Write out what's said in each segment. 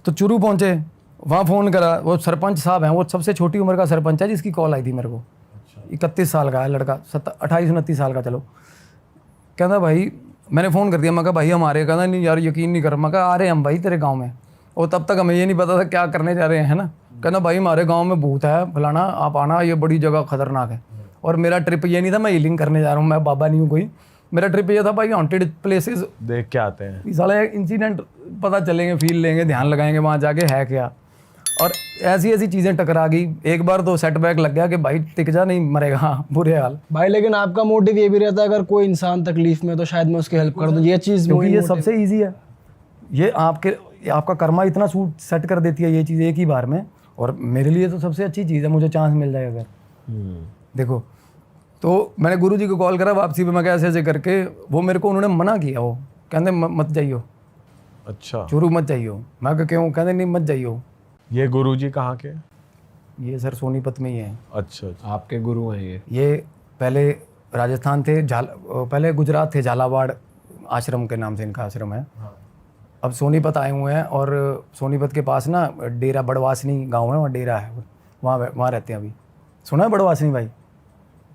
तो चुरू पहुँचे, वहाँ फ़ोन करा, वो सरपंच साहब हैं, वो सबसे छोटी उम्र का सरपंच है जिसकी कॉल आई थी मेरे को। 31 साल का है लड़का, 28-29 साल का। चलो, कहता भाई, मैंने फ़ोन कर दिया, मैं कहा भाई हम आ रहे हैं। कहता नहीं यार यकीन नहीं कर। मैं कहा आ रहे हैं हम भाई तेरे गांव में। और तब तक हमें ये नहीं पता था क्या करने जा रहे हैं, है ना। कहना भाई हमारे गांव में भूत है फलाना, आप आना, ये बड़ी जगह खतरनाक है। और मेरा ट्रिप ये नहीं था मैं हीलिंग करने जा रहा हूँ, मैं बाबा नहीं हूँ कोई। मेरा ट्रिप ये था भाई हॉन्टेड प्लेसेस देख के आते हैं, साला इंसिडेंट पता चलेंगे, फील लेंगे, ध्यान लगाएंगे वहाँ जाके है क्या। और ऐसी ऐसी चीज़ें टकरा गई। एक बार तो सेटबैक लग गया कि भाई टिक जा, नहीं मरेगा, बुरे हाल भाई। लेकिन आपका मोटिव ये भी रहता है अगर कोई इंसान तकलीफ में तो शायद मैं उसकी हेल्प कर दूं, ये चीज़ क्योंकि ये सबसे ईजी है। ये आपका कर्मा इतना सूट सेट कर देती है ये चीज़ एक ही बार में। और मेरे लिए तो सबसे अच्छी चीज़ है, मुझे चांस मिल जाए अगर। देखो, तो मैंने गुरुजी को कॉल करा वापसी पे, मैं क्या ऐसे ऐसे करके, वो मेरे को उन्होंने मना किया। वो कहते मत जाइयो, अच्छा चुरू मत जाइयो। मैं कहा क्यों? कहते नहीं मत जाइयो। ये गुरुजी कहाँ के? ये सर सोनीपत में ही है। अच्छा, आपके गुरु हैं ये पहले राजस्थान थे, पहले गुजरात थे, झालावाड़ आश्रम के नाम से इनका आश्रम है। अब सोनीपत आए हुए हैं। और सोनीपत के पास ना डेरा बड़वासनी गांव है, वहाँ डेरा है, वहाँ रहते हैं अभी। सुना है बड़वासनी भाई?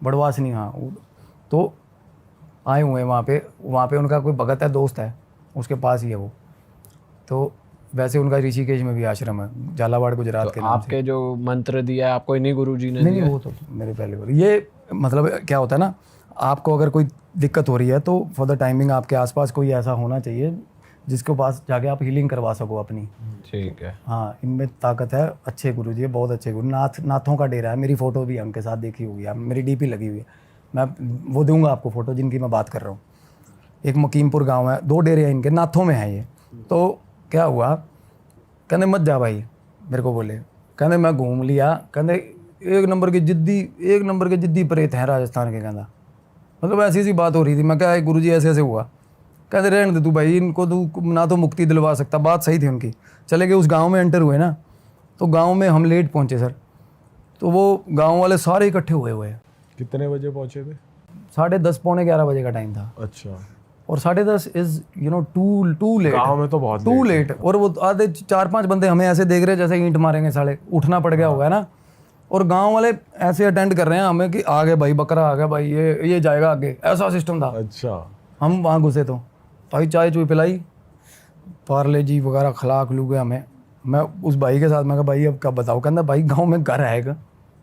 बड़वासनी, हाँ। तो आए हुए हैं वहाँ पे उनका कोई भगत है, दोस्त है, उसके पास ही है वो। तो वैसे उनका ऋषिकेश में भी आश्रम है, झालावाड़ गुजरात तो के नाम आपके जो मंत्र दिया है आपको इन्हीं गुरुजी ने नहीं, वो तो मेरे पहले बोले। ये मतलब क्या होता है ना, आपको अगर कोई दिक्कत हो रही है तो फॉर द टाइमिंग आपके आसपास कोई ऐसा होना चाहिए जिसके पास जाके आप हीलिंग करवा सको अपनी। ठीक है। हाँ, इनमें ताकत है। अच्छे गुरु जी, बहुत अच्छे गुरु। नाथों का डेरा है, मेरी फ़ोटो भी है उनके साथ, देखी होगी आप, मेरी डीपी लगी हुई है। मैं वो दूंगा आपको फ़ोटो जिनकी मैं बात कर रहा हूँ। एक मकीमपुर गाँव है, 2 डेरे हैं इनके, नाथों में है ये। तो क्या हुआ, कहते मत जा भाई, मेरे को बोले। कहते मैं घूम लिया, कहते एक नंबर के जिद्दी प्रेत हैं राजस्थान के। कहना मतलब ऐसी सी बात हो रही थी। मैं क्या गुरुजी ऐसे ऐसे हुआ। कहते रहने दे तू भाई, इनको तू ना तो मुक्ति दिलवा सकता। बात सही थी उनकी। चले गए उस गांव में, एंटर हुए ना, तो गांव में हम लेट पहुंचे सर। तो वो गांव वाले सारे इकट्ठे हुए हैं। कितने बजे पहुंचे थे? 10:30 पौने 11 बजे का टाइम था। अच्छा। और 10:30 इज टू लेट। गाँव में तो बहुत टू लेट। और वो आधे 4-5 बंदे हमें ऐसे देख रहे जैसे ईंट मारेंगे साले, उठना पड़ गया होगा ना। और गांव वाले ऐसे अटेंड कर रहे हैं हमें कि आ गए भाई, बकरा आ गया भाई, ये जाएगा आगे, ऐसा सिस्टम था। अच्छा। हम वहाँ घुसे तो भाई चाय चुई पिलाई, पार्ले जी वगैरह खिला खलू गए हमें। मैं उस भाई के साथ, मैं कहा भाई अब क्या बताओ। कहता भाई गांव में घर है,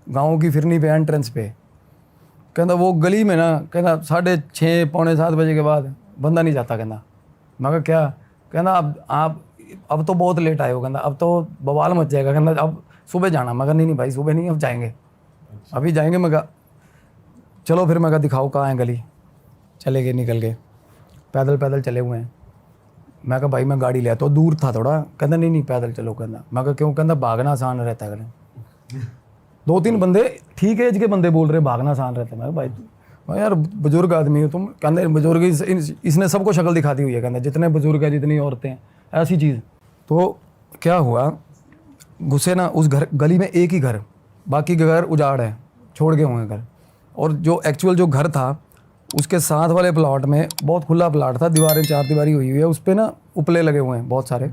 गांव की फिरनी पे, एंट्रेंस पे। कहता वो गली में ना, कहता 6:30 पौने 7 बजे के बाद बंदा नहीं जाता। कहता मैं कहा क्या? कहता अब तो बहुत लेट आए हो। कहता अब तो बवाल मच जाएगा। कहता अब सुबह जाना। मैं कहा नहीं भाई सुबह नहीं, अब जाएंगे, अभी जाएंगे। मैं कहा चलो फिर। मैं कहा दिखाओ कहाँ है गली। चले गए, निकल गए, पैदल चले हुए हैं। मैं कहा भाई मैं गाड़ी ले आता हूँ, दूर था थोड़ा। कहता नहीं पैदल चलो। कहता मैं कहा क्यों? कहता भागना आसान रहता है। कहते 2-3 बंदे ठीक एज के बंदे बोल रहे भागना आसान रहता है। मैं भाई मैं यार बुजुर्ग आदमी हो तुम। कहते बुजुर्ग इसने सबको शक्ल दिखाती हुई है। कहते जितने बुजुर्ग हैं, जितनी औरतें हैं, ऐसी चीज़। तो क्या हुआ, घुसे ना उस गली में, एक ही घर, बाकी घर उजाड़ है, छोड़ गए हुए घर। और जो एक्चुअल जो घर था उसके साथ वाले प्लॉट में, बहुत खुला प्लॉट था, दीवारें 4 दीवारी हुई है, उस पर ना उपले लगे हुए हैं बहुत सारे।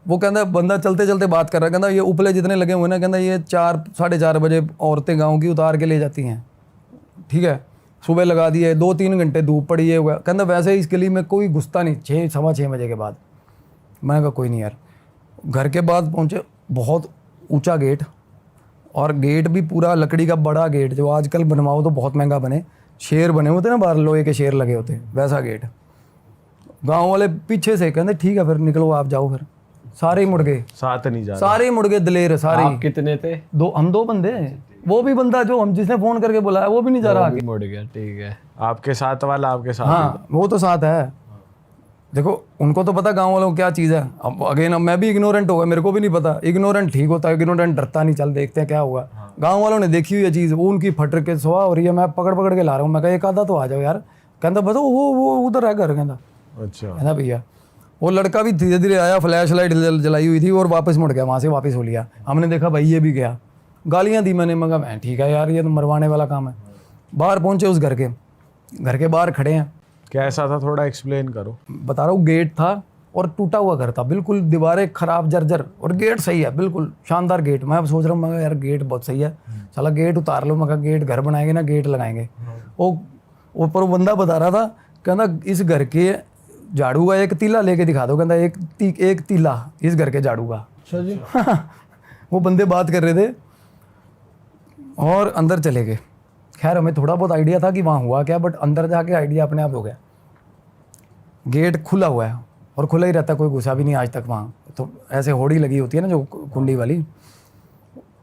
वो कहता बंदा चलते चलते बात कर रहा है। कहता ये उपले जितने लगे हुए ना, कहता ये 4-4:30 बजे औरतें गाँव की उतार के ले जाती हैं। ठीक है, सुबह लगा दिए, 2-3 घंटे धूप पड़ी है हुआ। कहता वैसे इस गली में कोई घुसता नहीं 6-6:15 बजे के बाद। मैंने कहा कोई नहीं यार। घर के बाद पहुँचे, बहुत ऊंचा गेट, और गेट भी पूरा लकड़ी का बड़ा गेट, जो आजकल बनवाओ तो बहुत महंगा बने, शेर बने होते ना बाहर, लोहे के शेर लगे होते, वैसा गेट। गांव वाले पीछे से कहते ठीक है फिर निकलो आप जाओ। फिर सारे ही मुड़ गए, साथ नहीं जा रहे। सारे ही मुड़ गए, दलेर सारे। आप कितने थे? हम 2 बंदे। वो भी बंदा जो हम जिसने फोन करके बुलाया वो भी नहीं जा रहा आगे, मुड़ गया। ठीक है। आपके साथ वाला आपके साथ? हाँ, वो तो साथ है। देखो उनको तो पता गांव वालों को क्या चीज़ है। अब अगेन मैं भी इग्नोरेंट हो गया, मेरे को भी नहीं पता। इग्नोरेंट ठीक होता है, इग्नोरेंट डरता नहीं, चल देखते हैं क्या हुआ। गांव वालों ने देखी हुई है चीज़, वो उनकी फट के सुहा हो रही है, मैं पकड़ के ला रहा हूँ। मैं कहा एक आधा तो आ जाओ यार। कहता बस वो उधर है घर। कहता अच्छा। है ना भैया। वो लड़का भी धीरे धीरे आया, फ्लैश लाइट जलाई हुई थी, और वापस मुड़ गया, वहाँ से वापस हो लिया। हमने देखा भाई ये भी गया, गालियाँ दी मैंने। मगा मैं ठीक है यार, ये तो मरवाने वाला काम है। बाहर पहुँचे उस घर के बाहर खड़े हैं। कैसा था, थोड़ा एक्सप्लेन करो। बता रहा हूँ, गेट था, और टूटा हुआ घर था बिल्कुल, दीवारें खराब जर्जर, और गेट सही है बिल्कुल शानदार गेट। मैं अब सोच रहा हूँ मैं यार गेट बहुत सही है, साला गेट उतार लो, मैं गेट घर बनाएंगे ना गेट लगाएंगे। वो ऊपर वो बंदा बता रहा था, कहना इस घर के झाड़ू का एक तीला लेके दिखा दो, कहता एक तीला इस घर के झाड़ू का। अच्छा जी। वो बंदे बात कर रहे थे और अंदर चले गए। खैर हमें थोड़ा बहुत आइडिया था कि वहाँ हुआ क्या, बट अंदर जाके आइडिया अपने आप हो गया। गेट खुला हुआ है और खुला ही रहता, कोई घुसा भी नहीं आज तक वहाँ। तो ऐसे होड़ी लगी होती है ना जो कुंडी वाली,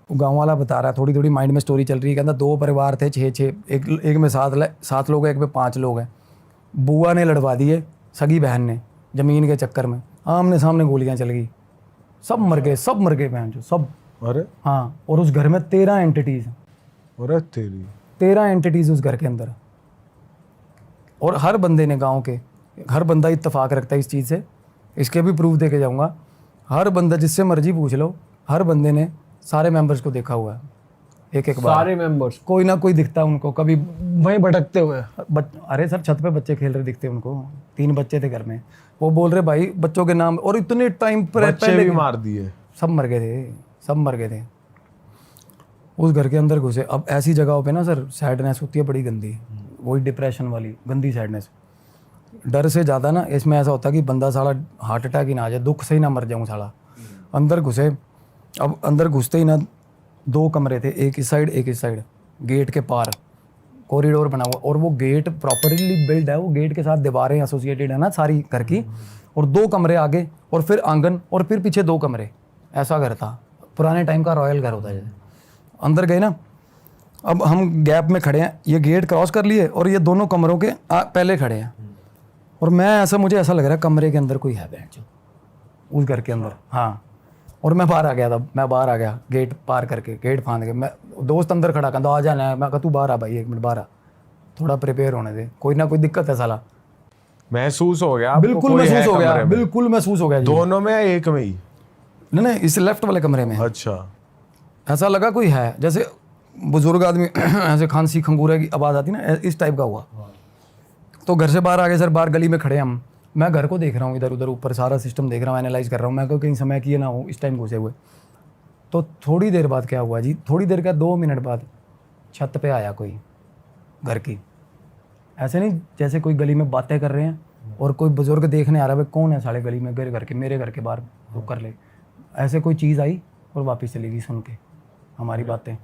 गांव वाला बता रहा है, थोड़ी थोड़ी माइंड में स्टोरी चल रही है। कहता 2 परिवार थे, 6 एक में 7 लोग हैं, एक में 5 लोग हैं। बुआ ने लड़वा दिए सगी बहन ने ज़मीन के चक्कर में, आमने सामने गोलियां चल गई, सब मर गए बहन जो सब। अरे हाँ, और उस घर में 13 एंटिटीज, अरे तेरी 13 एंटिटीज उस घर के अंदर। और हर बंदे ने, गांव के हर बंदा इत्तेफाक रखता है इस चीज़ से, इसके भी प्रूफ दे के जाऊँगा। हर बंदा, जिससे मर्जी पूछ लो, हर बंदे ने सारे मेंबर्स को देखा हुआ है एक बार। सारे मेंबर्स कोई ना कोई दिखता है उनको, कभी वहीं भटकते हुए। अरे सर छत पे बच्चे खेल रहे दिखते उनको, 3 बच्चे थे घर में। वो बोल रहे भाई बच्चों के नाम, और इतने टाइम पर बच्चे भी मार दिए, सब मर गए थे उस घर के अंदर घुसे। अब ऐसी जगहों पे ना सर सैडनेस होती है बड़ी गंदी, वही डिप्रेशन वाली गंदी सैडनेस। डर से ज़्यादा ना इसमें ऐसा होता है कि बंदा साला हार्ट अटैक ही ना आ जाए, दुख से ही ना मर जाऊँ साला। अंदर घुसे, अब अंदर घुसते ही ना 2 कमरे थे, एक इस साइड, गेट के पार कॉरिडोर बना हुआ, और वो गेट प्रॉपरली बिल्ड है, वो गेट के साथ दीवारें एसोसिएटेड है ना सारी घर की, और 2 कमरे आगे, और फिर आंगन, और फिर पीछे 2 कमरे। ऐसा घर था, पुराने टाइम का रॉयल घर होता है जैसे। अंदर गए ना, अब हम गैप में खड़े हैं, ये गेट क्रॉस कर लिए और ये दोनों कमरों के पहले खड़े हैं, और मुझे ऐसा लग रहा है कमरे के अंदर कोई है बैठ उस घर के अंदर। हाँ, और मैं बाहर आ गया गेट पार करके, गेट फांद के। मैं दोस्त अंदर खड़ा कहता आ जाना है, मैं कहा तू बाहर आ भाई, 1 मिनट बाहर आ, थोड़ा प्रिपेयर होने दे, कोई ना कोई दिक्कत है साला। महसूस हो गया आपको? बिल्कुल कोई है महसूस हो गया, कमरे में? बिल्कुल महसूस हो गया जी। दोनों में या एक में ही? नहीं, इस लेफ्ट वाले कमरे में। अच्छा, ऐसा लगा कोई है, जैसे बुजुर्ग आदमी ऐसे खांसी खंगूरे की आवाज़ आती ना, इस टाइप का हुआ। तो घर से बाहर आ गए सर, बाहर गली में खड़े हम। मैं घर को देख रहा हूँ, इधर उधर ऊपर सारा सिस्टम देख रहा हूँ, एनालाइज कर रहा हूँ। मैं कहीं समय किए ना हो इस टाइम घुसे हुए। तो थोड़ी देर बाद क्या हुआ जी, थोड़ी देर का 2 मिनट बाद छत पे आया कोई घर की। ऐसे नहीं जैसे कोई गली में बातें कर रहे हैं और कोई बुजुर्ग देखने आ रहा है, भाई कौन है साले गली में, मेरे घर के बाहर वो कर ले। ऐसे कोई चीज़ आई और वापस चली गई सुन के हमारी बातें।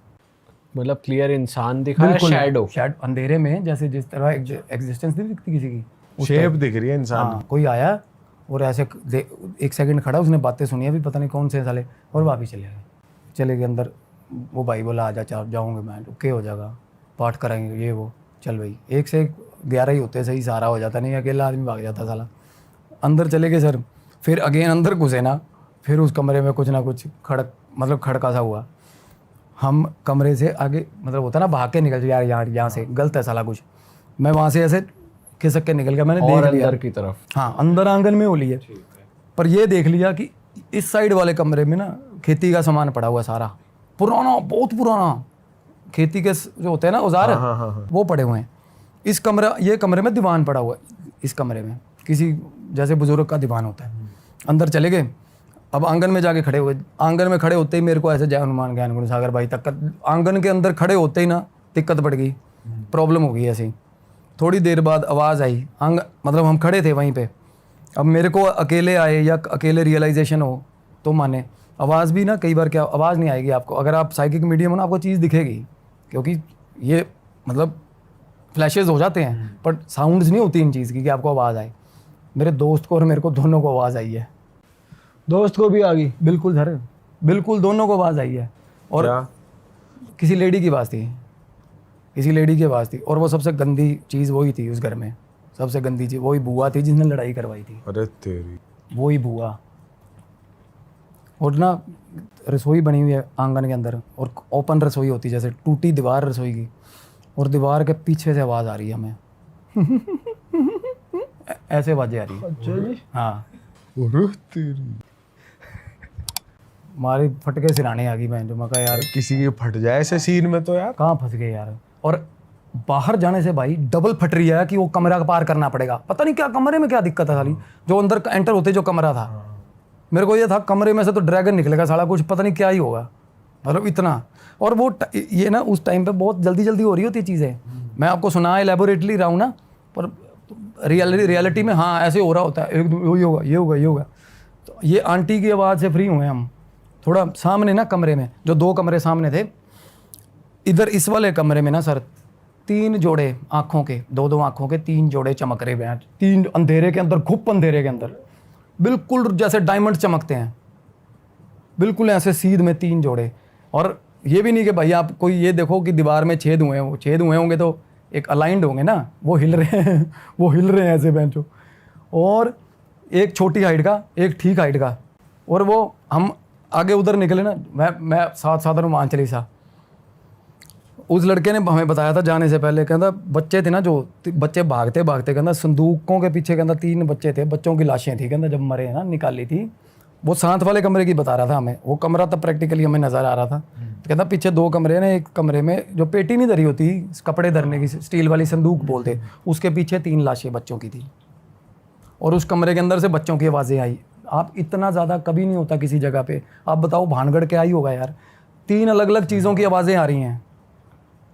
मतलब क्लियर इंसान दिखा है, शैडो अंधेरे में, जैसे जिस तरह एग्जिस्टेंस नहीं दिखती किसी की, शेप दिख रही है इंसान। हाँ, कोई आया और ऐसे 1 सेकंड खड़ा, उसने बातें सुनी अभी पता नहीं कौन से साले, और वापस चले गए अंदर। वो भाई बोला आ जा, जाऊँगे मैं, ओके हो जाएगा, पाठ कराएंगे ये वो। चल भाई, 1 से 11 ही होते, सही सारा हो जाता, नहीं अकेला आदमी भाग जाता साला। अंदर चले गए सर, फिर अगेन अंदर घुसे ना, फिर उस कमरे में कुछ ना कुछ खड़का सा हुआ। हम कमरे से आगे, मतलब होता ना भाग के निकल यार यहाँ से गलत है साला कुछ। मैं वहाँ से ऐसे खिसक के निकल गया, मैंने देख लिया अंदर की तरफ। हाँ, अंदर आंगन में होली है, पर ये देख लिया कि इस साइड वाले कमरे में ना खेती का सामान पड़ा हुआ सारा, पुराना, बहुत पुराना खेती के जो होते हैं ना औजार, वो पड़े हुए हैं। ये कमरे में दीवान पड़ा हुआ है, इस कमरे में किसी जैसे बुजुर्ग का दीवान होता है। अंदर चले गए, अब आंगन में जाके खड़े हुए। आंगन में खड़े होते ही मेरे को ऐसे जय हनुमान ज्ञान गुण सागर भाई तक, आंगन के अंदर खड़े होते ही ना दिक्कत पड़ गई, प्रॉब्लम हो गई ऐसी। थोड़ी देर बाद आवाज़ आई, मतलब हम खड़े थे वहीं पे। अब मेरे को अकेले आए या अकेले रियलाइजेशन हो तो माने, आवाज़ भी ना कई बार क्या आवाज़ नहीं आएगी आपको, अगर आप साइकिक मीडियम हो ना आपको चीज़ दिखेगी, क्योंकि ये मतलब फ्लैशेज हो जाते हैं, पर साउंड्स नहीं होती इन चीज़ की कि आपको आवाज़ आए। मेरे दोस्त को और मेरे को दोनों को आवाज़ आई है। दोस्त को भी आ गई? बिल्कुल सर, बिल्कुल दोनों को आवाज़ आई है। और किसी लेडी की आवाज़ थी, और वो सबसे गंदी चीज़ वही थी उस घर में, सबसे गंदी चीज़ वही बुआ थी जिसने लड़ाई करवाई थी। अरे तेरी, वही बुआ। और ना रसोई बनी हुई है आंगन के अंदर, और ओपन रसोई होती है, जैसे टूटी दीवार रसोई की, और दीवार के पीछे से आवाज़ आ रही है हमें ऐसे आवाज़ें आ रही है। अच्छा जी। हाँ, अरे तेरी, हमारी फटके सिराने आ गई मैं, जो मैं कहा यार किसी की फट जाए ऐसे सीन में तो यार। कहाँ फंस गए यार। और बाहर जाने से भाई डबल फट रही है कि वो कमरा पार करना पड़ेगा। पता नहीं क्या कमरे में क्या दिक्कत है साली, जो अंदर एंटर होते जो कमरा था, मेरे को ये था कमरे में से तो ड्रैगन निकलेगा साला, कुछ पता नहीं क्या ही होगा, मतलब इतना। और वो ये ना उस टाइम पे बहुत जल्दी जल्दी हो रही होती चीज़ें। मैं आपको सुना एलेबोरेटली रहा हूँ ना, पर रियलिटी में हाँ ऐसे हो रहा होता है, एक ये होगा ये होगा ये होगा। तो ये आंटी की आवाज़ से फ्री हुए हम। थोड़ा सामने ना कमरे में, जो 2 कमरे सामने थे, इधर इस वाले कमरे में ना सर 3 जोड़े आँखों के, 2-2 आँखों के 3 जोड़े चमक रहे हैं, 3 अंधेरे के अंदर, घुप अंधेरे के अंदर, बिल्कुल जैसे डायमंड चमकते हैं, बिल्कुल ऐसे सीध में 3 जोड़े। और ये भी नहीं कि भाई आप कोई ये देखो कि दीवार में छेद हुए हैं, वो छेद हुए होंगे तो एक अलाइंड होंगे ना, वो हिल रहे हैं वो हिल रहे हैं ऐसे बेंचो। और एक छोटी हाइट का, एक ठीक हाइट का। और वो हम आगे उधर निकले ना, मैं साथ हनुमान चालीसा, उस लड़के ने हमें बताया था जाने से पहले, कहता बच्चे थे ना जो बच्चे भागते भागते, कहता संदूकों के पीछे, कहता 3 बच्चे थे, बच्चों की लाशें थी, कहता जब मरे हैं ना निकाली थी। वो साथ वाले कमरे की बता रहा था हमें, वो कमरा तब प्रैक्टिकली हमें नज़र आ रहा था। तो कहता पीछे 2 कमरे ने, एक कमरे में जो पेटी नहीं धरी होती कपड़े धरने की, स्टील वाली संदूक बोलते, उसके पीछे 3 लाशें बच्चों की थी। और उस कमरे के अंदर से बच्चों की आवाज़ें आई। आप इतना ज़्यादा कभी नहीं होता किसी जगह पे, आप बताओ भानगढ़ क्या ही होगा यार। 3 अलग अलग चीज़ों की आवाज़ें आ रही हैं,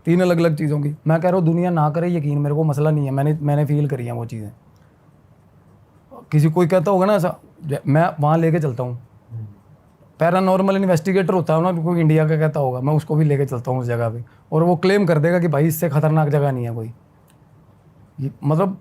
3 अलग अलग चीज़ों की। मैं कह रहा हूँ दुनिया ना करे यकीन, मेरे को मसला नहीं है, मैंने फील करी है वो चीज़ें। किसी कोई कहता होगा ना ऐसा, मैं वहाँ लेके चलता हूँ। पैरानॉर्मल इन्वेस्टिगेटर होता है ना कोई इंडिया का, कहता होगा, मैं उसको भी लेके चलता हूँ उस जगह पे, और वो क्लेम कर देगा कि भाई इससे खतरनाक जगह नहीं है कोई। मतलब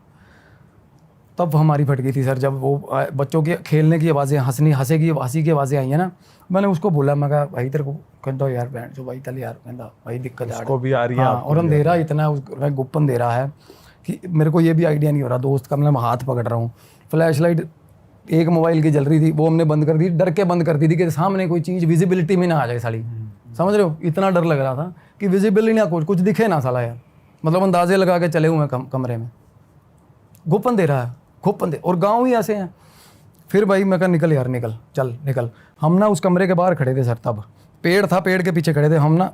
तब हमारी फट गई थी सर, जब वो बच्चों की खेलने की आवाज़ें, हंसी की आवाज़ें आई है ना। मैंने उसको बोला, मैं कहा भाई तेरे को, कहता यार बैंड जो भाई तल यार, कहता भाई दिक्कत उसको भी आ रही है। हाँ, और अंधेरा इतना गुप्त अंधेरा है कि मेरे को ये भी आइडिया नहीं हो रहा। दोस्त का मैं हाथ पकड़ रहा हूँ, फ्लैश लाइट एक मोबाइल की जल रही थी, वो हमने बंद कर दी, डर के बंद कर दी थी कि सामने कोई चीज़ विजिबिलिटी में ना आ जाए साली, समझ रहे हो। इतना डर लग रहा था कि विजिबिलिटी ना कुछ दिखे ना साला यार, मतलब अंदाजे लगा के चले हुए कमरे में, गुप्त अंधेरा है, खूब अंधेरा, और गाँव ही ऐसे हैं। फिर भाई मैं कहा निकल यार, निकल, चल निकल। हम ना उस कमरे के बाहर खड़े थे सर, तब पेड़ था, पेड़ के पीछे खड़े थे हम ना,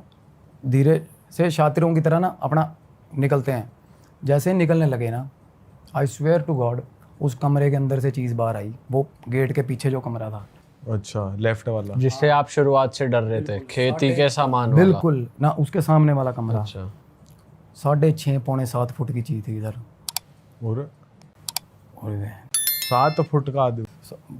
धीरे से शातिरों की तरह ना अपना निकलते हैं। जैसे ही निकलने लगे ना, आई स्वेयर टू गॉड, उस कमरे के अंदर से चीज़ बाहर आई, वो गेट के पीछे जो कमरा था। अच्छा, लेफ्ट वाला, जिससे आप शुरुआत से डर रहे थे, खेती के सामान वाला। बिल्कुल ना, उसके सामने वाला कमरा। अच्छा, 6.5 पौने 7 फुट की चीज़ थी इधर। और और 7 फुट का आदमी,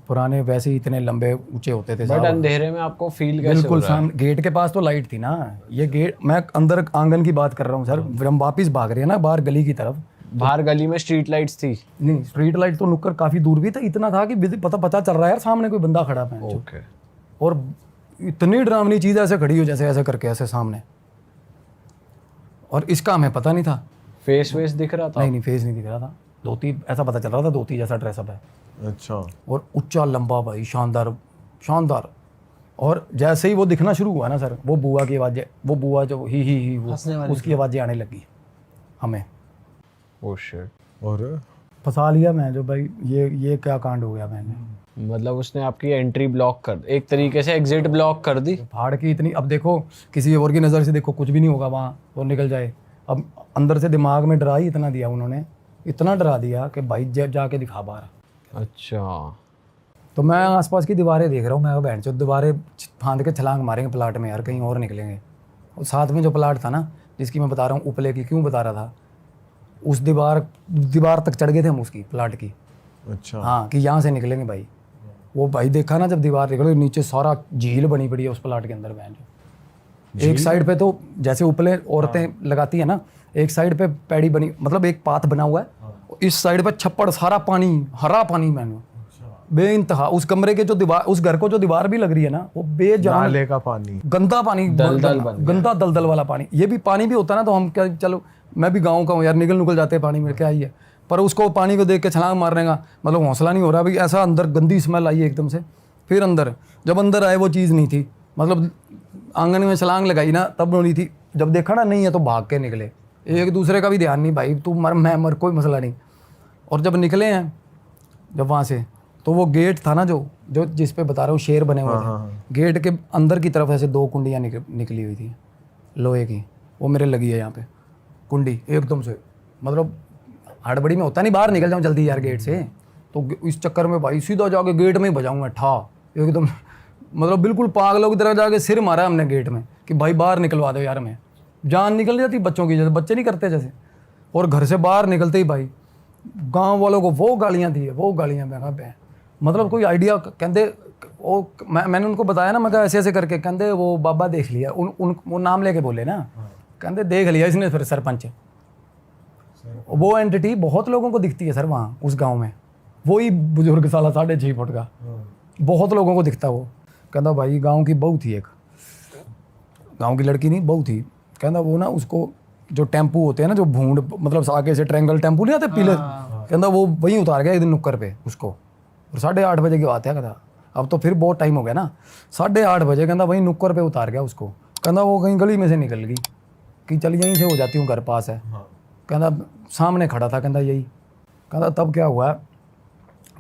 पुराने वैसे ही इतने लंबे ऊंचे होते थे बट साहब। अंधेरे में आपको फील कैसे हो बिल्कुल रहा है? सामने गेट के पास तो लाइट थी ना, ये गेट, मैं अंदर आंगन की बात कर रहा हूँ सर। हम वापिस भाग रहे हैं ना बाहर गली की तरफ, बाहर गली में स्ट्रीट लाइट्स थी? नहीं स्ट्रीट लाइट तो नुक्कर काफी दूर भी था, इतना था कि पता चल रहा है यार सामने कोई बंदा खड़ा है। ओके। और इतनी डरावनी चीज ऐसे खड़ी हो, जैसे ऐसे करके ऐसे सामने, और इसका हमें पता नहीं था। फेस वेस दिख रहा था? नहीं फेस नहीं दिख रहा था, धोती ऐसा पता चल रहा था, धोती जैसा ड्रेसअप है। अच्छा, और ऊंचा लंबा भाई, शानदार। और जैसे ही वो दिखना शुरू हुआ ना सर, वो बुआ की आवाज़ें, वो बुआ जो ही वो उसकी आवाज़ें आने लगी हमें। Oh shit. और फंसा लिया मैं, जो भाई ये क्या कांड हो गया मैंने। मतलब उसने आपकी एंट्री ब्लॉक कर, एक तरीके से एग्जिट ब्लॉक कर दी। फाड़ की इतनी, अब देखो किसी और की नज़र से देखो कुछ भी नहीं होगा वहाँ, तो निकल जाए। अब अंदर से दिमाग में डरा ही इतना दिया उन्होंने, इतना डरा दिया कि भाई जब जाके दिखा बाहर। अच्छा, तो मैं आसपास की दीवारें देख रहा हूँ, मैं बहन चो दीवारें फांद के छलांग मारेंगे प्लाट में यार, कहीं और निकलेंगे। और साथ में जो प्लाट था ना, जिसकी मैं बता रहा हूँ उपले की, क्यों बता रहा था, उस दीवार तक चढ़ गए थे हम उसकी प्लाट की। अच्छा, हाँ, कि यहाँ से निकलेंगे भाई। वो भाई देखा ना, जब दीवार निकले नीचे सारा झील बनी पड़ी है उस प्लाट के अंदर बहन चो। एक साइड पे तो जैसे उपले औरतें लगाती है ना, एक साइड पे पैड़ी बनी, मतलब एक पाथ बना हुआ है, इस साइड पे छप्पड़, सारा पानी, हरा पानी मैंने बेइंतहा। उस कमरे के जो दीवार, उस घर को जो दीवार भी लग रही है ना, वो बेजान नाले का पानी, गंदा पानी, गंदा दलदल वाला पानी। ये भी पानी भी होता ना, तो हम क्या, चलो मैं भी गाँव का हूँ यार, निकल जाते हैं पानी में, क्या ही है। पर उसको पानी को देख के छलांग मारने का मतलब हौसला नहीं हो रहा भाई। ऐसा अंदर गंदी स्मेल आई एकदम से। फिर जब अंदर आए वो चीज़ नहीं थी, मतलब आंगन में छलांग लगाई ना तब नहीं थी, जब देखा ना नहीं है तो भाग के निकले। एक दूसरे का भी ध्यान नहीं, भाई तू मर मैं मर, कोई मसला नहीं। और जब निकले हैं जब वहाँ से, तो वो गेट था ना जो जिस पे बता रहा हूँ शेर बने हुए थे, गेट के अंदर की तरफ ऐसे 2 कुंडियाँ निकली हुई थी लोहे की, वो मेरे लगी है यहाँ पे। कुंडी एकदम से, मतलब हड़बड़ी में होता नहीं बाहर निकल जाऊँ जल्दी यार गेट से, तो इस चक्कर में भाई सीधा जाके गेट में ही बजाऊँ मैं ठा एकदम, मतलब बिल्कुल पागलों की तरह जाके सिर मारा हमने गेट में कि भाई बाहर निकलवा दो यार, मैं जान निकल जाती बच्चों की, जैसे बच्चे नहीं करते जैसे। और घर से बाहर निकलते ही भाई गांव वालों को वो गालियां दी है, वो गालियां मैं कहा मतलब कोई आइडिया, कहते वो मैंने उनको बताया ना, मैं कहा ऐसे ऐसे करके, कहते वो बाबा देख लिया, वो नाम लेके बोले ना, कहते देख लिया इसने फिर सरपंच। वो एंटिटी बहुत लोगों को दिखती है सर वहाँ उस गाँव में, वही बुजुर्ग साला 6.5 फुट का, बहुत लोगों को दिखता वो। कहता भाई गाँव की बहू थी एक, गाँव की लड़की नहीं बहू थी, कहता वो ना उसको जो टेम्पू होते हैं ना, जो भूंड मतलब आगे से ट्रायंगल टेम्पू नहीं आते पीले, कहता वो वहीं उतार गया एक दिन नुक्कर पे उसको, और 8:30 बजे की बात है। कहता अब तो फिर बहुत टाइम हो गया ना, 8:30 बजे कहता वहीं नुक्कर पे उतार गया उसको। कहता वो कहीं गली में से निकल गई कि चल यहीं से हो जाती हूँ, घर पास है। कहता सामने खड़ा था, कहता यही। कहता तब क्या हुआ,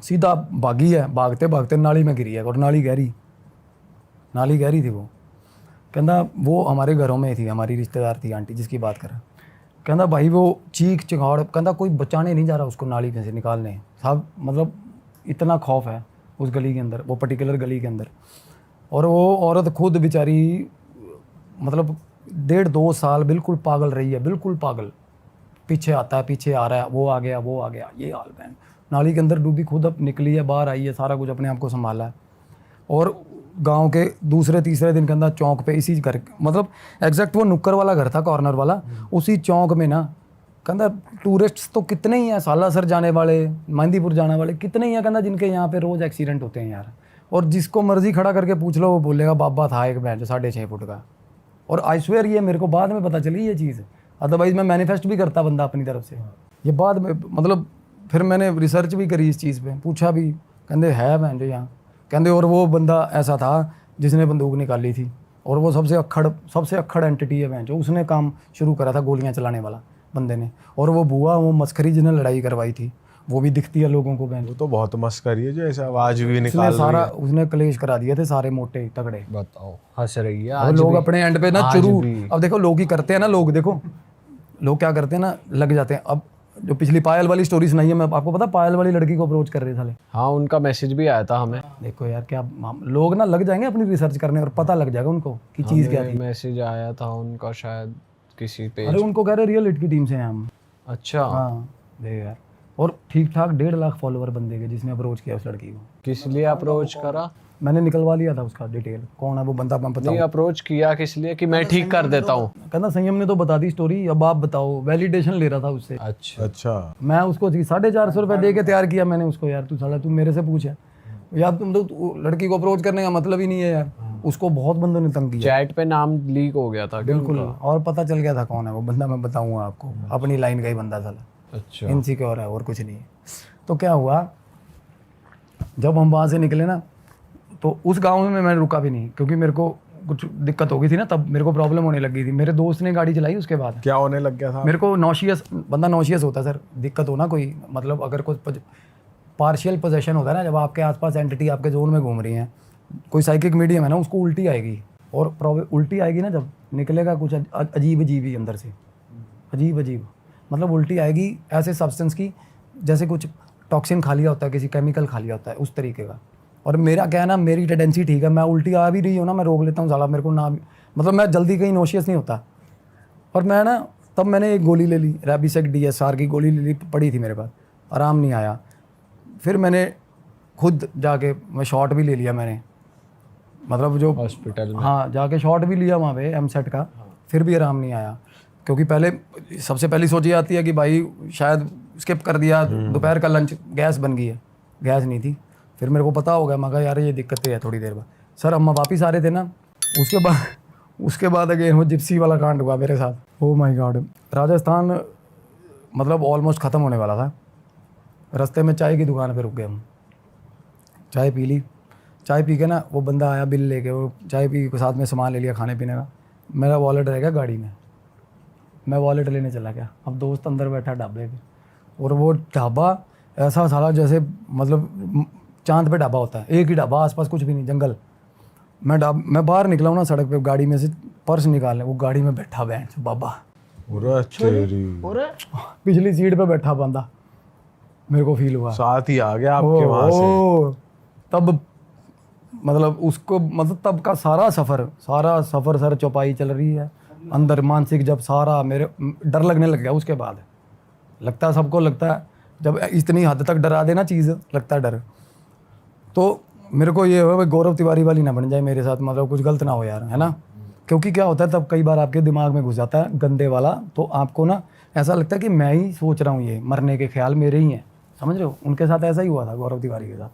सीधा भागी है, भागते भागते नाली में गिरी है, और नाली गहरी थी वो। कहता वो हमारे घरों में थी, हमारी रिश्तेदार थी आंटी जिसकी बात कर रहा। कहता भाई वो चीख चिहाड़, कहता कोई बचाने नहीं जा रहा उसको नाली में से निकालने, सब मतलब इतना खौफ है उस गली के अंदर, वो पर्टिकुलर गली के अंदर। और वो औरत खुद बेचारी मतलब 1.5-2 साल बिल्कुल पागल रही है, बिल्कुल पागल, पीछे आता है पीछे आ रहा है, वो आ गया, ये हाल बहन। नाली के अंदर डूबी, खुद अब निकली है, बाहर आई है, सारा कुछ अपने आप को संभाला है। और गांव के दूसरे तीसरे दिन के अंदर चौक पे इसी घर, मतलब एग्जैक्ट वो नुक्कर वाला घर था, कॉर्नर वाला, उसी चौक में ना कहता टूरिस्ट्स तो कितने ही हैं, सालासर जाने वाले, मेहंदीपुर जाने वाले कितने ही हैं, कहता जिनके यहाँ पे रोज़ एक्सीडेंट होते हैं यार। और जिसको मर्जी खड़ा करके पूछ लो वो बोलेगा बाबा था एक बैंड जो 6.5 फुट का। और आई स्वेयर ये मेरे को बाद में पता चली ये चीज़, अदरवाइज़ मैं मैनिफेस्ट भी करता बंदा अपनी तरफ से, ये बाद में मतलब फिर मैंने रिसर्च भी करी इस चीज़ पे, पूछा भी, कहते है बैंड जो यहाँ, कहते और वो बंदा ऐसा था जिसने बंदूक निकाली थी, और वो सबसे अक्खड़ एंटिटी है बैंड जो, उसने काम शुरू करा था गोलियाँ चलाने वाला बंदे ने। और वो बुआ वो मस्खरी जिसने लड़ाई करवाई थी वो भी दिखती है लोगों को बैंड, वो तो बहुत मस्करी है जो ऐसा आवाज भी उसने निकाल सारा उसने कलेश करा दिए थे सारे मोटे तगड़े। बताओ हंस रही है और आज लोग भी। अपने एंड पे ना आज चुरू, भी। अब देखो लोग ही करते हैं ना, लोग देखो लोग क्या करते हैं ना, लग जाते हैं। अब जो पिछली पायल वाली स्टोरी सुनाई है, मैं आपको पता पायल वाली लड़की को अप्रोच कर रहे थे, हाँ उनका मैसेज भी आया था हमें, देखो यार क्या लोग ना लग जाएंगे अपनी रिसर्च करने और पता लग जाएगा उनको कि चीज़ क्या थी। मैसेज आया था उनका शायद किसी पे। अरे उनको कह रहे रियल हिट की टीम से हैं हम। अच्छा हाँ देख यार, और ठीक ठाक 1.5 लाख फॉलोअर बंदे के जिसने अप्रोच किया उस लड़की को। किस लिए अप्रोच करा? मैंने निकलवा लिया था उसका डिटेल, कौन है वो बंदा, मैं नहीं बताऊँ। अप्रोच किया किस लिए कि मैं ठीक कर देता हूँ? कहना संयम ने तो बता दी स्टोरी, अब आप बताओ, वैलिडेशन ले रहा था उससे। अच्छा अच्छा मैं उसको 450 रुपये दे के तैयार किया मैंने उसको, यार तू साला तू मेरे से पूछ है यार, तुम तो लड़की को अप्रोच करने का मतलब ही नहीं है यार, उसको बहुत बंदों ने तंग किया। चैट पे नाम लीक हो गया था क्या बिल्कुल, उनका? और पता चल गया था कौन है वो बंदा, मैं बताऊंगा आपको, अपनी लाइन का ही बंदा साला, अच्छा इनसिक्योर है और कुछ नहीं है। तो क्या हुआ, जब हम वहाँ से निकले ना, तो उस गांव में मैं रुका भी नहीं, क्योंकि मेरे को कुछ दिक्कत हो गई थी ना, तब मेरे को प्रॉब्लम होने लगी थी। मेरे दोस्त ने गाड़ी चलाई उसके बाद, क्या होने लग गया था? मेरे को नॉशियस, बंदा नॉशियस होता है सर, दिक्कत हो ना कोई, मतलब अगर कोई पार्शियल पोजेशन होता है ना, जब आपके आसपास एंटिटी आपके जोन में घूम रही हैं, कोई साइकिक मीडियम है ना, उसको उल्टी आएगी, और उल्टी आएगी ना जब निकलेगा कुछ अजीब अजीब ही अंदर से, अजीब मतलब उल्टी आएगी ऐसे सब्सटेंस की जैसे कुछ टॉक्सिन खा लिया होता है, किसी केमिकल खा लिया होता है, उस तरीके का। और मेरा क्या है ना, मेरी टेंडेंसी ठीक है, मैं उल्टी आ भी रही हूँ ना, मैं रोक लेता हूँ साला, मेरे को ना मतलब मैं जल्दी कहीं नोशियस नहीं होता। और मैं ना तब मैंने एक गोली ले ली, रेबिसेक DSR की गोली ले ली, पड़ी थी मेरे पास, आराम नहीं आया। फिर मैंने खुद जाके मैं शॉट भी ले लिया मैंने, मतलब जो हॉस्पिटल में। हाँ जाके शॉट भी लिया वहाँ पे MSET का, फिर भी आराम नहीं आया। क्योंकि पहले सबसे पहली सोच ये आती है कि भाई शायद स्किप कर दिया, दोपहर का लंच गैस बन गई है, गैस नहीं थी। फिर मेरे को पता हो गया, मैं कहा यार ये दिक्कतें है थोड़ी देर बाद। सर अम्मा वापिस आ रहे थे ना, उसके बाद अगेन वो जिप्सी वाला कांड हुआ मेरे साथ। ओह माय गॉड, राजस्थान मतलब ऑलमोस्ट ख़त्म होने वाला था। रास्ते में चाय की दुकान पे रुक गए हम, चाय पी ली, चाय पी के ना वो बंदा आया बिल लेके, वो चाय पी के साथ में सामान ले लिया खाने पीने का, मेरा वॉलेट रह गया गाड़ी में, मैं वॉलेट लेने चला गया। अब दोस्त अंदर बैठा ढाबे पे, और वो ढाबा ऐसा साला जैसे मतलब चांद पे ढाबा होता है, एक ही ढाबा, आसपास कुछ भी नहीं, जंगल। मैं बाहर निकला हूँ ना सड़क पे, गाड़ी में से पर्स निकालने, वो गाड़ी में बैठा बैंड बाबा, पूरा तेरी और पिछली सीट पे बैठा बंदा, मेरे को फील हुआ। साथ ही आ गया आपके वहां से। ओ, तब मतलब उसको मतलब तब का सारा सफ़र सर चौपाई चल रही है अंदर, मानसिक जब सारा मेरे डर लगने लग गया। उसके बाद लगता है, सबको लगता है जब इतनी हद तक डरा देना चीज़, लगता है डर। तो मेरे को ये हो भाई गौरव तिवारी वाली ना बन जाए मेरे साथ, मतलब कुछ गलत ना हो यार, है ना। क्योंकि क्या होता है तब कई बार आपके दिमाग में घुस जाता है गंदे वाला, तो आपको ना ऐसा लगता है कि मैं ही सोच रहा हूँ, ये मरने के ख्याल मेरे ही हैं, समझ रहे हो। उनके साथ ऐसा ही हुआ था गौरव तिवारी के साथ।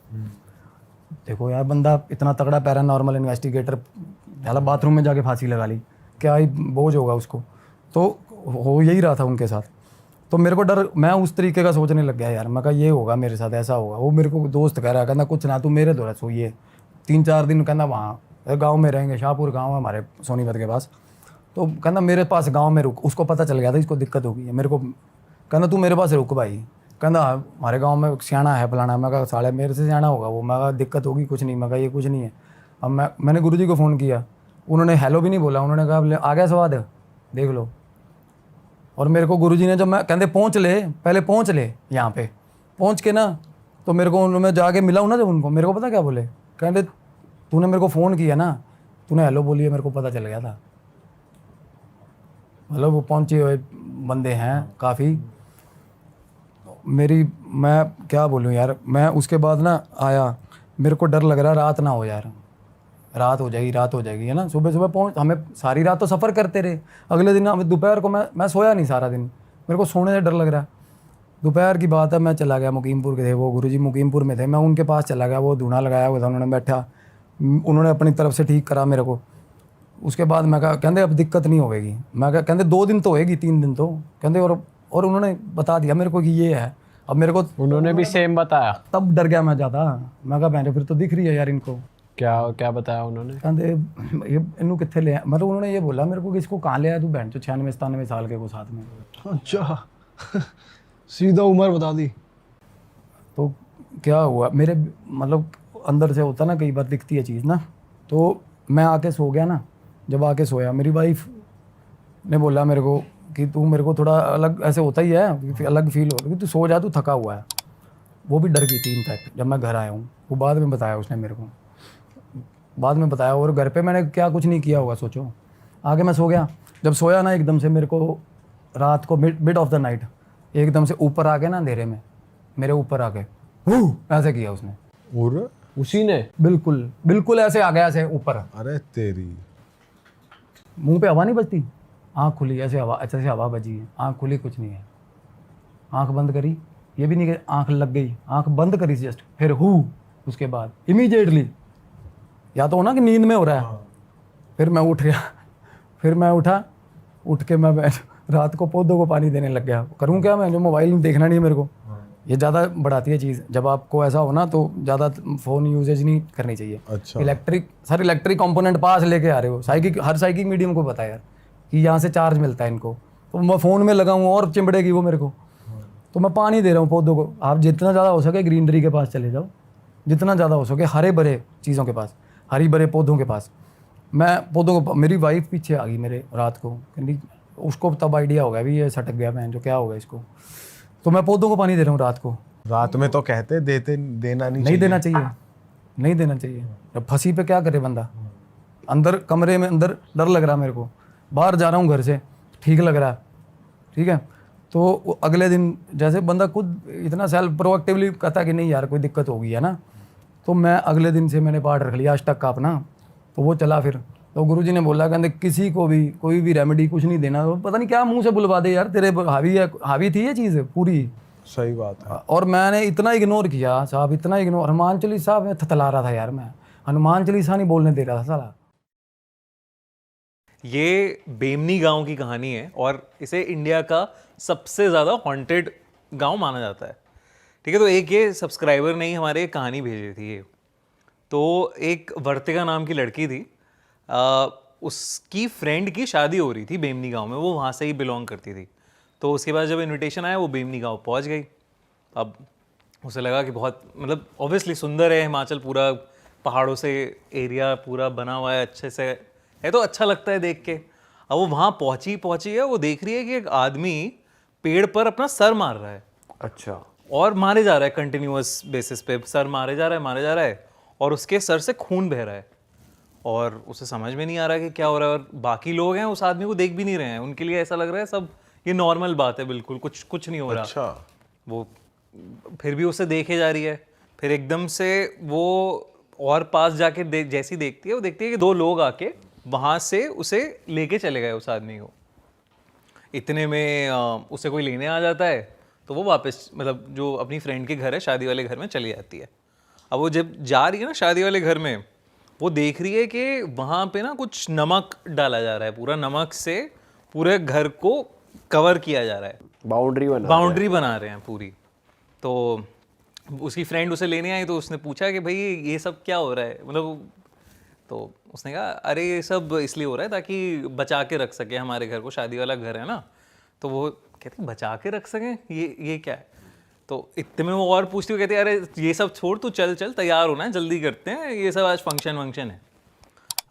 देखो यार, बंदा इतना तगड़ा पैरानॉर्मल इन्वेस्टिगेटर, पहला बाथरूम में जाके फांसी लगा ली, क्या ही बोझ होगा उसको। तो हो यही रहा था उनके साथ। तो मेरे को डर, मैं उस तरीके का सोचने लग गया यार। मैं कहा ये होगा मेरे साथ, ऐसा होगा। वो मेरे को दोस्त कह रहा, कहना कुछ ना तू मेरे दौरा सोइए 3-4 दिन, कहना वहाँ गांव में रहेंगे, शाहपुर गांव है हमारे सोनीपत के पास। तो कहना मेरे पास गांव में रुक। उसको पता चल गया था इसको दिक्कत होगी है मेरे को। कहना तू मेरे पास रुक भाई। कहना हमारे गांव में सियाना है फलाना। मैं कहा साले मेरे से सियाना होगा वो। मैं कहा दिक्कत होगी कुछ नहीं। मैं कहा ये कुछ नहीं है। अब मैंने गुरुजी को फ़ोन किया, उन्होंने हेलो भी नहीं बोला। उन्होंने कहा आ गया स्वाद, देख लो। और मेरे को गुरुजी ने जब मैं कहते पहुँच ले, पहले पहुँच ले यहाँ पे, पहुँच के ना तो मेरे को मैं जाके मिला हूँ ना जब उनको, मेरे को पता क्या बोले, कहते तूने मेरे को फ़ोन किया ना, तूने हेलो बोली है, मेरे को पता चल गया था। मतलब वो पहुँचे हुए बंदे हैं काफ़ी। मैं क्या बोलूँ यार। मैं उसके बाद ना आया, मेरे को डर लग रहा रात ना हो यार, रात हो जाएगी है ना। सुबह पहुँच, हमें सारी रात तो सफ़र करते रहे। अगले दिन हमें दोपहर को मैं सोया नहीं सारा दिन, मेरे को सोने से डर लग रहा है। दोपहर की बात है, मैं चला गया, मुकीमपुर के थे वो गुरुजी, मुकीमपुर में थे। मैं उनके पास चला गया, वो धुना लगाया हुआ था, उन्होंने बैठा, उन्होंने अपनी तरफ से ठीक करा मेरे को। उसके बाद मैं कहा, कहते अब दिक्कत नहीं होगी। मैं कहा कहते 2 दिन तो होएगी, 3 दिन तो कहते। और उन्होंने बता दिया मेरे को कि ये है। अब मेरे को उन्होंने भी सेम बताया? तब डर गया मैं ज़्यादा। मैं कहा बहन फिर तो दिख रही है यार इनको। क्या बताया उन्होंने? कहते ये इनू कितने ले आया? मतलब उन्होंने ये बोला मेरे को कि इसको कहाँ ले आया तू बहन, जो 96-97 साल के वो साथ में। अच्छा सीधा उम्र बता दी। तो क्या हुआ मेरे, मतलब अंदर से होता ना कई बार दिखती है चीज़ ना। तो मैं आके सो गया ना, जब आके सोया मेरी वाइफ ने बोला मेरे को कि तू मेरे को थोड़ा अलग ऐसे होता ही है, अलग फील हो कि तू सो जा, तू थका हुआ है। वो भी डर गई थी इनफैक्ट जब मैं घर आया हूँ। वो बाद में बताया उसने मेरे को, बाद में बताया। और घर पे मैंने क्या कुछ नहीं किया होगा सोचो। आगे मैं सो गया, जब सोया ना एकदम से मेरे को रात को मिड ऑफ द नाइट एकदम से ऊपर आ गए ना अंधेरे में, मेरे ऊपर आ गए ऐसे किया उसने। और उसी ने? बिल्कुल ऐसे आ गया, ऐसे ऊपर। अरे तेरी, मुंह पे हवा नहीं बजती, आँख खुली, ऐसे हवा, अच्छे से हवा बजी है, आँख खुली, कुछ नहीं है। आँख बंद करी, ये भी नहीं कि आँख लग गई, आँख बंद करी जस्ट, फिर उसके बाद इमीडिएटली, या तो हो ना कि नींद में हो रहा है। फिर मैं उठ गया, फिर मैं उठ के मैं रात को पौधों को पानी देने लग गया। करूँ क्या मैं, जो मोबाइल देखना नहीं है मेरे को, ये ज़्यादा बढ़ाती है चीज़। जब आपको ऐसा हो ना तो ज़्यादा फ़ोन यूजेज नहीं करनी चाहिए। अच्छा। इलेक्ट्रिक कंपोनेंट पास लेके आ रहे हो, हर साइकिक मीडियम को पता है यार कि यहाँ से चार्ज मिलता है इनको। तो मैं फ़ोन में लगाऊँ और चिमड़ेगी वो मेरे को। तो मैं पानी दे रहा हूँ पौधों को। आप जितना ज़्यादा हो सके ग्रीनरी के पास चले जाओ, जितना ज़्यादा हो सके हरे भरे चीज़ों के पास, हरी भरे पौधों के पास। मैं पौधों को, मेरी वाइफ पीछे आ गई मेरे रात को, कहती उसको तब आइडिया हो गया भी ये सटक गया बहन जो, क्या होगा इसको। तो मैं पौधों को पानी दे रहा हूँ रात को। रात में तो कहते देना नहीं देना चाहिए, नहीं देना चाहिए। जब फंसी पे क्या करे बंदा, अंदर कमरे में अंदर डर लग रहा मेरे को, बाहर जा रहा हूँ घर से ठीक लग रहा है, ठीक है। तो अगले दिन जैसे बंदा खुद इतना सेल्फ प्रोएक्टिवली कहता कि नहीं यार कोई दिक्कत होगी है ना, तो मैं अगले दिन से मैंने पाठ रख लिया आज तक का अपना। तो वो चला फिर। तो गुरुजी ने बोला कहते किसी को भी कोई भी रेमेडी कुछ नहीं देना, पता नहीं क्या मुंह से बुलवा दे यार, तेरे हावी थी ये चीज़ पूरी। सही बात है। और मैंने इतना इग्नोर किया साहब, इतना इग्नोर। हनुमान चालीसा में थतला रहा था यार, मैं हनुमान चालीसा नहीं बोलने दे रहा था साला। ये बेमनी गांव की कहानी है और इसे इंडिया का सबसे ज़्यादा हॉन्टेड गांव माना जाता है। ठीक है, तो एक ये सब्सक्राइबर ने ही हमारे एक कहानी भेजी थी ये। तो एक वर्तिका नाम की लड़की थी, उसकी फ्रेंड की शादी हो रही थी बेमनी गांव में, वो वहाँ से ही बिलोंग करती थी। तो उसके बाद जब इनविटेशन आया वो बेमनी गांव पहुँच गई। अब उसे लगा कि बहुत मतलब ऑब्वियसली सुंदर है हिमाचल, पूरा पहाड़ों से एरिया पूरा बना हुआ है, अच्छे से है तो अच्छा लगता है देख के। अब वो वहां पहुंची है, वो देख रही है कि एक आदमी पेड़ पर अपना सर मार रहा है अच्छा। और मारे जा रहा है कंटिन्यूअस बेसिस पे, सर मारे जा रहा है और उसके सर से खून बह रहा है और उसे समझ में नहीं आ रहा है कि क्या हो रहा है। और बाकी लोग हैं उस आदमी को देख भी नहीं रहे हैं, उनके लिए ऐसा लग रहा है सब ये नॉर्मल बात है, बिल्कुल कुछ नहीं हो रहा। अच्छा। वो फिर भी उसे देखे जा रही है, फिर एकदम से वो और पास जाके जैसी देखती है, वो देखती है कि दो लोग आके वहां से उसे लेके चले गए उस आदमी को। इतने में उसे कोई लेने आ जाता है तो वो वापस मतलब जो अपनी फ्रेंड के घर है, शादी वाले घर में चली जाती है। अब वो जब जा रही है ना शादी वाले घर में, वो देख रही है कि वहाँ पे ना कुछ नमक डाला जा रहा है, पूरा नमक से पूरे घर को कवर किया जा रहा है, बाउंड्री बना रहे हैं पूरी। तो उसकी फ्रेंड उसे लेने आई तो उसने पूछा कि भाई ये सब क्या हो रहा है, मतलब तो उसने कहा अरे ये सब इसलिए हो रहा है ताकि बचा के रख सके हमारे घर को, शादी वाला घर है ना। तो वो कहती बचा के रख सकें, ये क्या है। तो इतने में वो और पूछती हुई कहती है अरे ये सब छोड़, तू चल तैयार होना है, जल्दी करते हैं, ये सब आज फंक्शन है।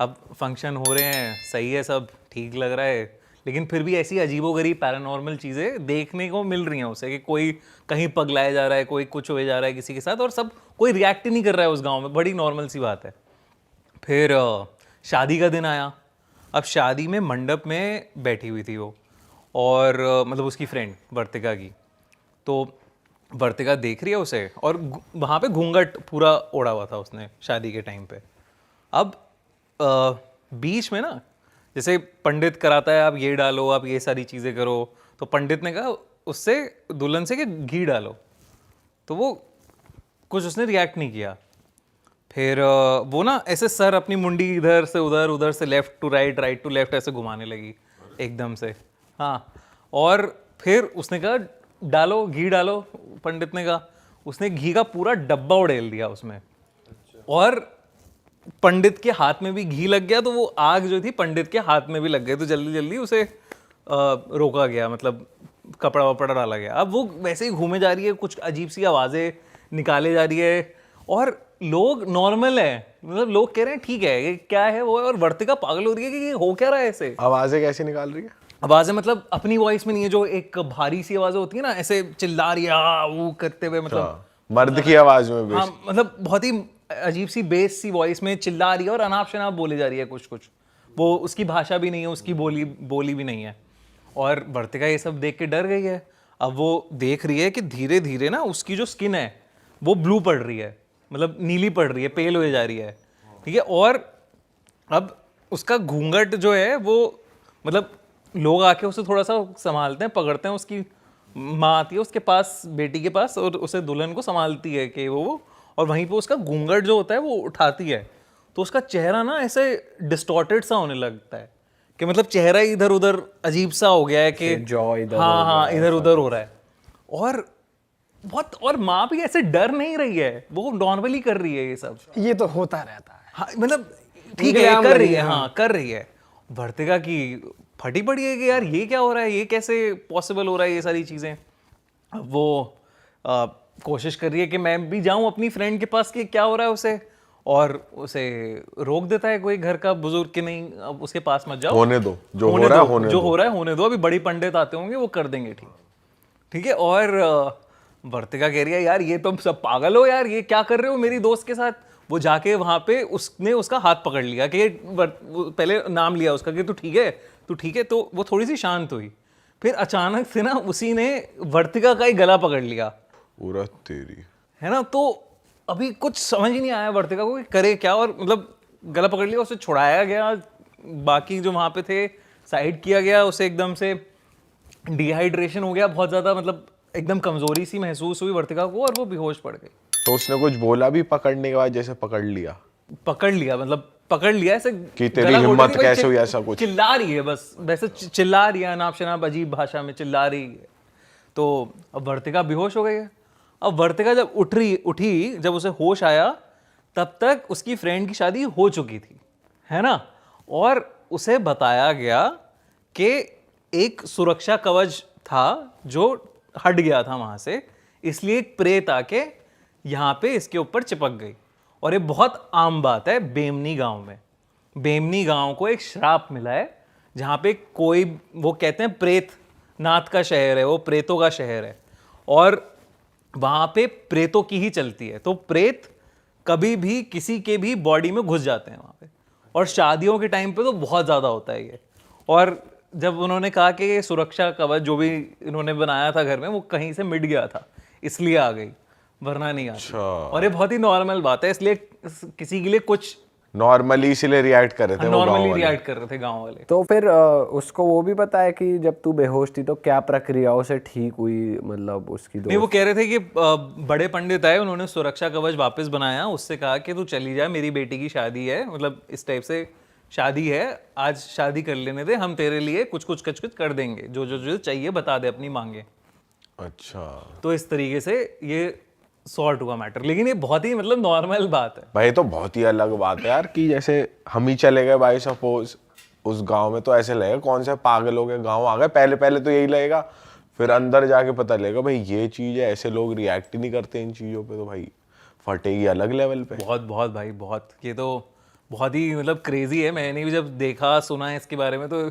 अब फंक्शन हो रहे हैं, सही है, सब ठीक लग रहा है, लेकिन फिर भी ऐसी अजीबोगरीब पैरानॉर्मल चीज़ें देखने को मिल रही हैं उसे कि कोई कहीं पगलाया जा रहा है, कोई कुछ हो जा रहा है किसी के साथ, और सब कोई रिएक्ट ही नहीं कर रहा है उस गांव में, बड़ी नॉर्मल सी बात है। फिर शादी का दिन आया। अब शादी में मंडप में बैठी हुई थी वो, और मतलब उसकी फ्रेंड वर्तिका की। तो वर्तिका देख रही है उसे, और वहाँ पे घूंघट पूरा ओढ़ा हुआ था उसने शादी के टाइम पे। अब बीच में ना जैसे पंडित कराता है, आप ये डालो, आप ये सारी चीज़ें करो, तो पंडित ने कहा उससे दुल्हन से कि घी डालो, तो वो कुछ उसने रिएक्ट नहीं किया। फिर वो ना ऐसे सर अपनी मुंडी इधर से उधर, उधर से left to right, right to left ऐसे घुमाने लगी एकदम से। हाँ, और फिर उसने कहा डालो घी डालो, पंडित ने कहा, उसने घी का पूरा डब्बा उड़ेल दिया उसमें, और पंडित के हाथ में भी घी लग गया, तो वो आग जो थी पंडित के हाथ में भी लग गई, तो जल्दी जल्दी उसे रोका गया, मतलब कपड़ा वपड़ा डाला गया। अब वो वैसे ही घूमे जा रही है, कुछ अजीब सी आवाज़ें निकाले जा रही है, और लोग नॉर्मल है, मतलब लोग कह रहे हैं ठीक है ये क्या है वो है, और वर्तिका पागल हो रही है कि ये हो क्या रहा है ऐसे। आवाजें कैसे निकाल रही है? आवाज़ें मतलब अपनी वॉइस में नहीं है, जो एक भारी सी आवाज़ें होती है ना, ऐसे चिल्ला रही है वो करते हुए, मतलब मर्द की आवाज में हाँ, मतलब बहुत ही अजीब सी बेस सी वॉइस में चिल्ला रही है और अनाप शनाप बोले जा रही है कुछ, वो उसकी भाषा भी नहीं है, उसकी बोली भी नहीं है। और वर्तिका ये सब देख के डर गई है। अब वो देख रही है कि धीरे धीरे ना उसकी जो स्किन है वो ब्लू पड़ रही है, मतलब नीली पड़ रही है, पेल हो जा रही है, ठीक है। और अब उसका घूंघट जो है वो, मतलब लोग आके उसे थोड़ा सा संभालते हैं, पकड़ते हैं, उसकी माँ आती है उसके पास, बेटी के पास, और उसे दुल्हन को संभालती है कि वो, और वहीं पे उसका घूंघट जो होता है वो उठाती है, तो उसका चेहरा ना ऐसे डिस्टॉर्टेड सा होने लगता है, कि मतलब चेहरा इधर उधर अजीब सा हो गया है कि हाँ इधर उधर हो रहा है। और बहुत, और माँ भी ऐसे डर नहीं रही है, वो नॉर्मली कर रही है ये सब। ये तो होता रहता है। हाँ, मतलब ठीक है कर रही है, हाँ कर रही है। वर्तिका की फटी पड़ी है कि यार ये क्या हो रहा है, ये कैसे पॉसिबल हो रहा है ये सारी चीज़ें। अब वो कोशिश कर रही है कि मैं भी जाऊं अपनी फ्रेंड के पास कि क्या हो रहा है उसे, और उसे रोक देता है कोई घर का बुजुर्ग कि नहीं अब उसके पास मत जाओ, होने दो, जो हो रहा है होने दो, अभी बड़ी पंडित आते होंगे वो कर देंगे ठीक है। और वर्तिका कह रही है यार ये तुम सब पागल हो यार, ये क्या कर रहे हो मेरी दोस्त के साथ। वो जाके वहां पे उसने उसका हाथ पकड़ लिया कि पहले नाम लिया उसका कि तू ठीक है, तो वो थोड़ी सी शांत हुई। फिर अचानक से ना उसी ने वर्तिका का ही गला पकड़ लिया, पूरा तेरी है ना। तो अभी कुछ समझ ही नहीं आया वर्तिका को कि करे क्या, और मतलब गला पकड़ लिया, उसे छुड़ाया गया, बाकी जो वहां पे थे साइड किया गया, उसे एकदम से डिहाइड्रेशन हो गया बहुत ज्यादा, मतलब एकदम कमजोरी सी महसूस हुई वर्तिका को, और वो बेहोश पड़ गई। तो उसने कुछ बोला भी पकड़ने के बाद, जैसे पकड़ लिया मतलब पकड़ लिया ऐसे कि तेरी हिम्मत कैसे हुई, ऐसा कुछ चिल्ला रही है, बस वैसे चिल्ला रही है, अनाप शनाप अजीब भाषा में चिल्ला रही है। तो अब वर्तिका बेहोश हो गई है। अब वर्तिका जब उठी जब उसे होश आया, तब तक उसकी फ्रेंड की शादी हो चुकी थी, है ना। और उसे बताया गया कि एक सुरक्षा कवच था जो हट गया था वहां से, इसलिए एक प्रेत आके यहाँ पे इसके ऊपर चिपक गई। और ये बहुत आम बात है बेमनी गांव में। बेमनी गांव को एक श्राप मिला है जहाँ पे कोई, वो कहते हैं प्रेत नाथ का शहर है, वो प्रेतों का शहर है, और वहाँ पे प्रेतों की ही चलती है। तो प्रेत कभी भी किसी के भी बॉडी में घुस जाते हैं वहाँ पे, और शादियों के टाइम पे तो बहुत ज़्यादा होता है ये। और जब उन्होंने कहा कि ये सुरक्षा कवच जो भी इन्होंने बनाया था घर में, वो कहीं से मिट गया था, इसलिए आ गई, वरना नहीं आती। और ये बहुत ही नॉर्मल बात है, इसलिए किसी के लिए कुछ नॉर्मली इसलिए रिएक्ट कर रहे थे वो गाँव नॉर्मली वाले। रिएक्ट कर रहे थे गांव वाले। तो फिर उसको वो भी पता है कि जब तू बेहोश थी तो क्या प्रक्रियाओं से ठीक हुई, मतलब उसकी नहीं, वो कह रहे थे कि बड़े पंडित आए, उन्होंने सुरक्षा कवच वापस बनाया, उससे कहा कि तू चली जा, मेरी बेटी की शादी है, मतलब इस टाइप से शादी है, आज शादी कर लेने दे, हम तेरे लिए कुछ कर देंगे, जो जो जो चाहिए बता दे, अपनी मांगे। अच्छा तो इस तरीके से ये सॉर्ट हुआ मैटर। लेकिन ये बहुत ही मतलब नॉर्मल बात है भाई, तो बहुत ही अलग बात है यार कि जैसे हम ही चले गए भाई सपोज उस गांव में, तो ऐसे लगेगा कौन से पागलों के गांव आ गए। पहले पहले तो यही लगेगा, फिर अंदर जाके पता लगेगा भाई ये चीज है, ऐसे लोग रिएक्ट ही नहीं करते इन चीजों पे, तो भाई फटेगी अलग लेवल पे। बहुत बहुत भाई बहुत, ये तो बहुत ही मतलब क्रेजी है। मैंने भी जब देखा सुना है इसके बारे में, तो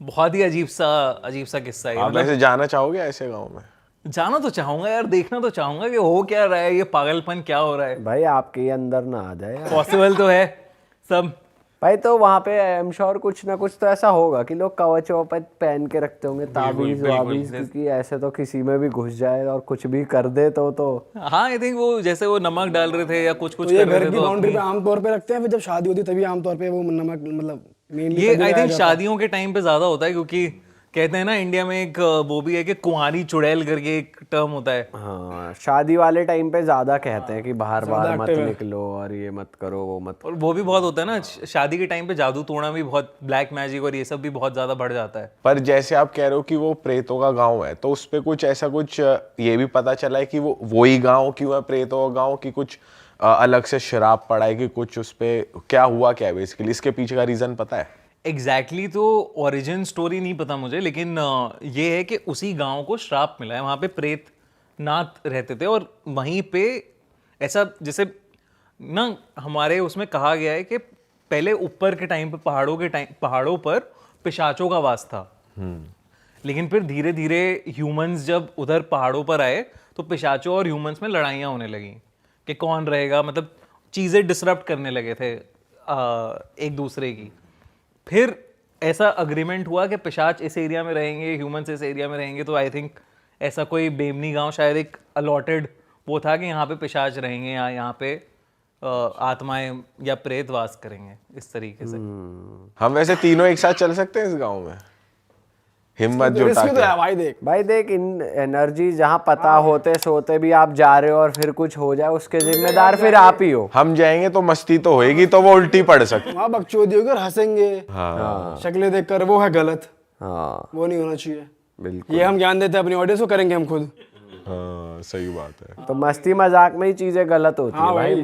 बहुत ही अजीब सा किस्सा है। आप मतलब ऐसे जाना चाहोगे ऐसे गाँव में? जाना तो चाहूंगा यार, देखना तो चाहूंगा कि हो क्या रहा है, ये पागलपन क्या हो रहा है। भाई आपके ही अंदर ना आ जाए यार। पॉसिबल तो है सब। भाई तो वहाँ पे आई एम श्योर कुछ ना कुछ तो ऐसा होगा कि लोग कवच ववच पहन के रखते होंगे, ताबीज वाबीज, क्योंकि ऐसे तो किसी में भी घुस जाए और कुछ भी कर दे तो हाँ, आई थिंक वो जैसे वो नमक डाल रहे थे या कुछ तो ये कर रहे घर थे, की तो बाउंड्री पे आमतौर पे रखते हैं, फिर जब शादी होती है तभी आमतौर पे वो नमक मतलब मेनली ये आई थिंक शादियों के टाइम पे ज्यादा होता है, क्योंकि कहते हैं ना इंडिया में एक वो भी है कि कुंवारी चुड़ैल करके एक टर्म होता है। हाँ, शादी वाले टाइम पे ज्यादा कहते हैं कि बाहर मत निकलो और ये मत करो वो मत। और वो भी बहुत होता है ना शादी के टाइम पे, जादू टोना भी बहुत, ब्लैक मैजिक और ये सब भी बहुत ज्यादा बढ़ जाता है। पर जैसे आप कह रहे हो कि वो प्रेतों का गांव है, तो उस पे कुछ ऐसा कुछ ये भी पता चला है कि वो वही गांव क्यों है प्रेतों का गांव, की कुछ अलग से शराब पड़ा है कि कुछ, उस पे क्या हुआ क्या है बेसिकली, इसके पीछे का रीजन पता है? एग्जैक्टली तो ओरिजिन स्टोरी नहीं पता मुझे, लेकिन ये है कि उसी गांव को श्राप मिला है। वहाँ पे प्रेत नाथ रहते थे, और वहीं पे ऐसा जैसे ना हमारे उसमें कहा गया है कि पहले ऊपर के टाइम पे पहाड़ों पर पिशाचों का वास था, लेकिन फिर धीरे धीरे ह्यूमंस जब उधर पहाड़ों पर आए तो पिशाचों और ह्यूमंस में लड़ाइयाँ होने लगी कि कौन रहेगा, मतलब चीज़ें डिसरप्ट करने लगे थे एक दूसरे की। फिर ऐसा अग्रीमेंट हुआ कि पिशाच इस एरिया में रहेंगे, ह्यूमंस इस एरिया में रहेंगे। तो आई थिंक ऐसा कोई बेमनी गांव शायद एक अलॉटेड वो था कि यहाँ पे पिशाच रहेंगे या यहाँ पे आत्माएं या प्रेत वास करेंगे, इस तरीके से। हम वैसे तीनों एक साथ चल सकते हैं इस गांव में, हिम्मत जुटा रिस्क तो है के? भाई देख इन एनर्जी जहाँ पता होते सोते भी आप जा रहे हो और फिर कुछ हो जाए, उसके जिम्मेदार फिर आप ही हो। हम जाएंगे तो मस्ती तो होएगी, तो वो उल्टी पड़ सकती। वहाँ बकचोदी होगी और हंसेंगे, शक्लें देखकर, वो है गलत, हाँ वो नहीं होना चाहिए। बिल्कुल, ये हम ज्ञान देते हैं अपनी ऑडियंस को, करेंगे हम खुद। हाँ सही बात है। तो मस्ती मजाक में ही चीजें गलत होती है भाई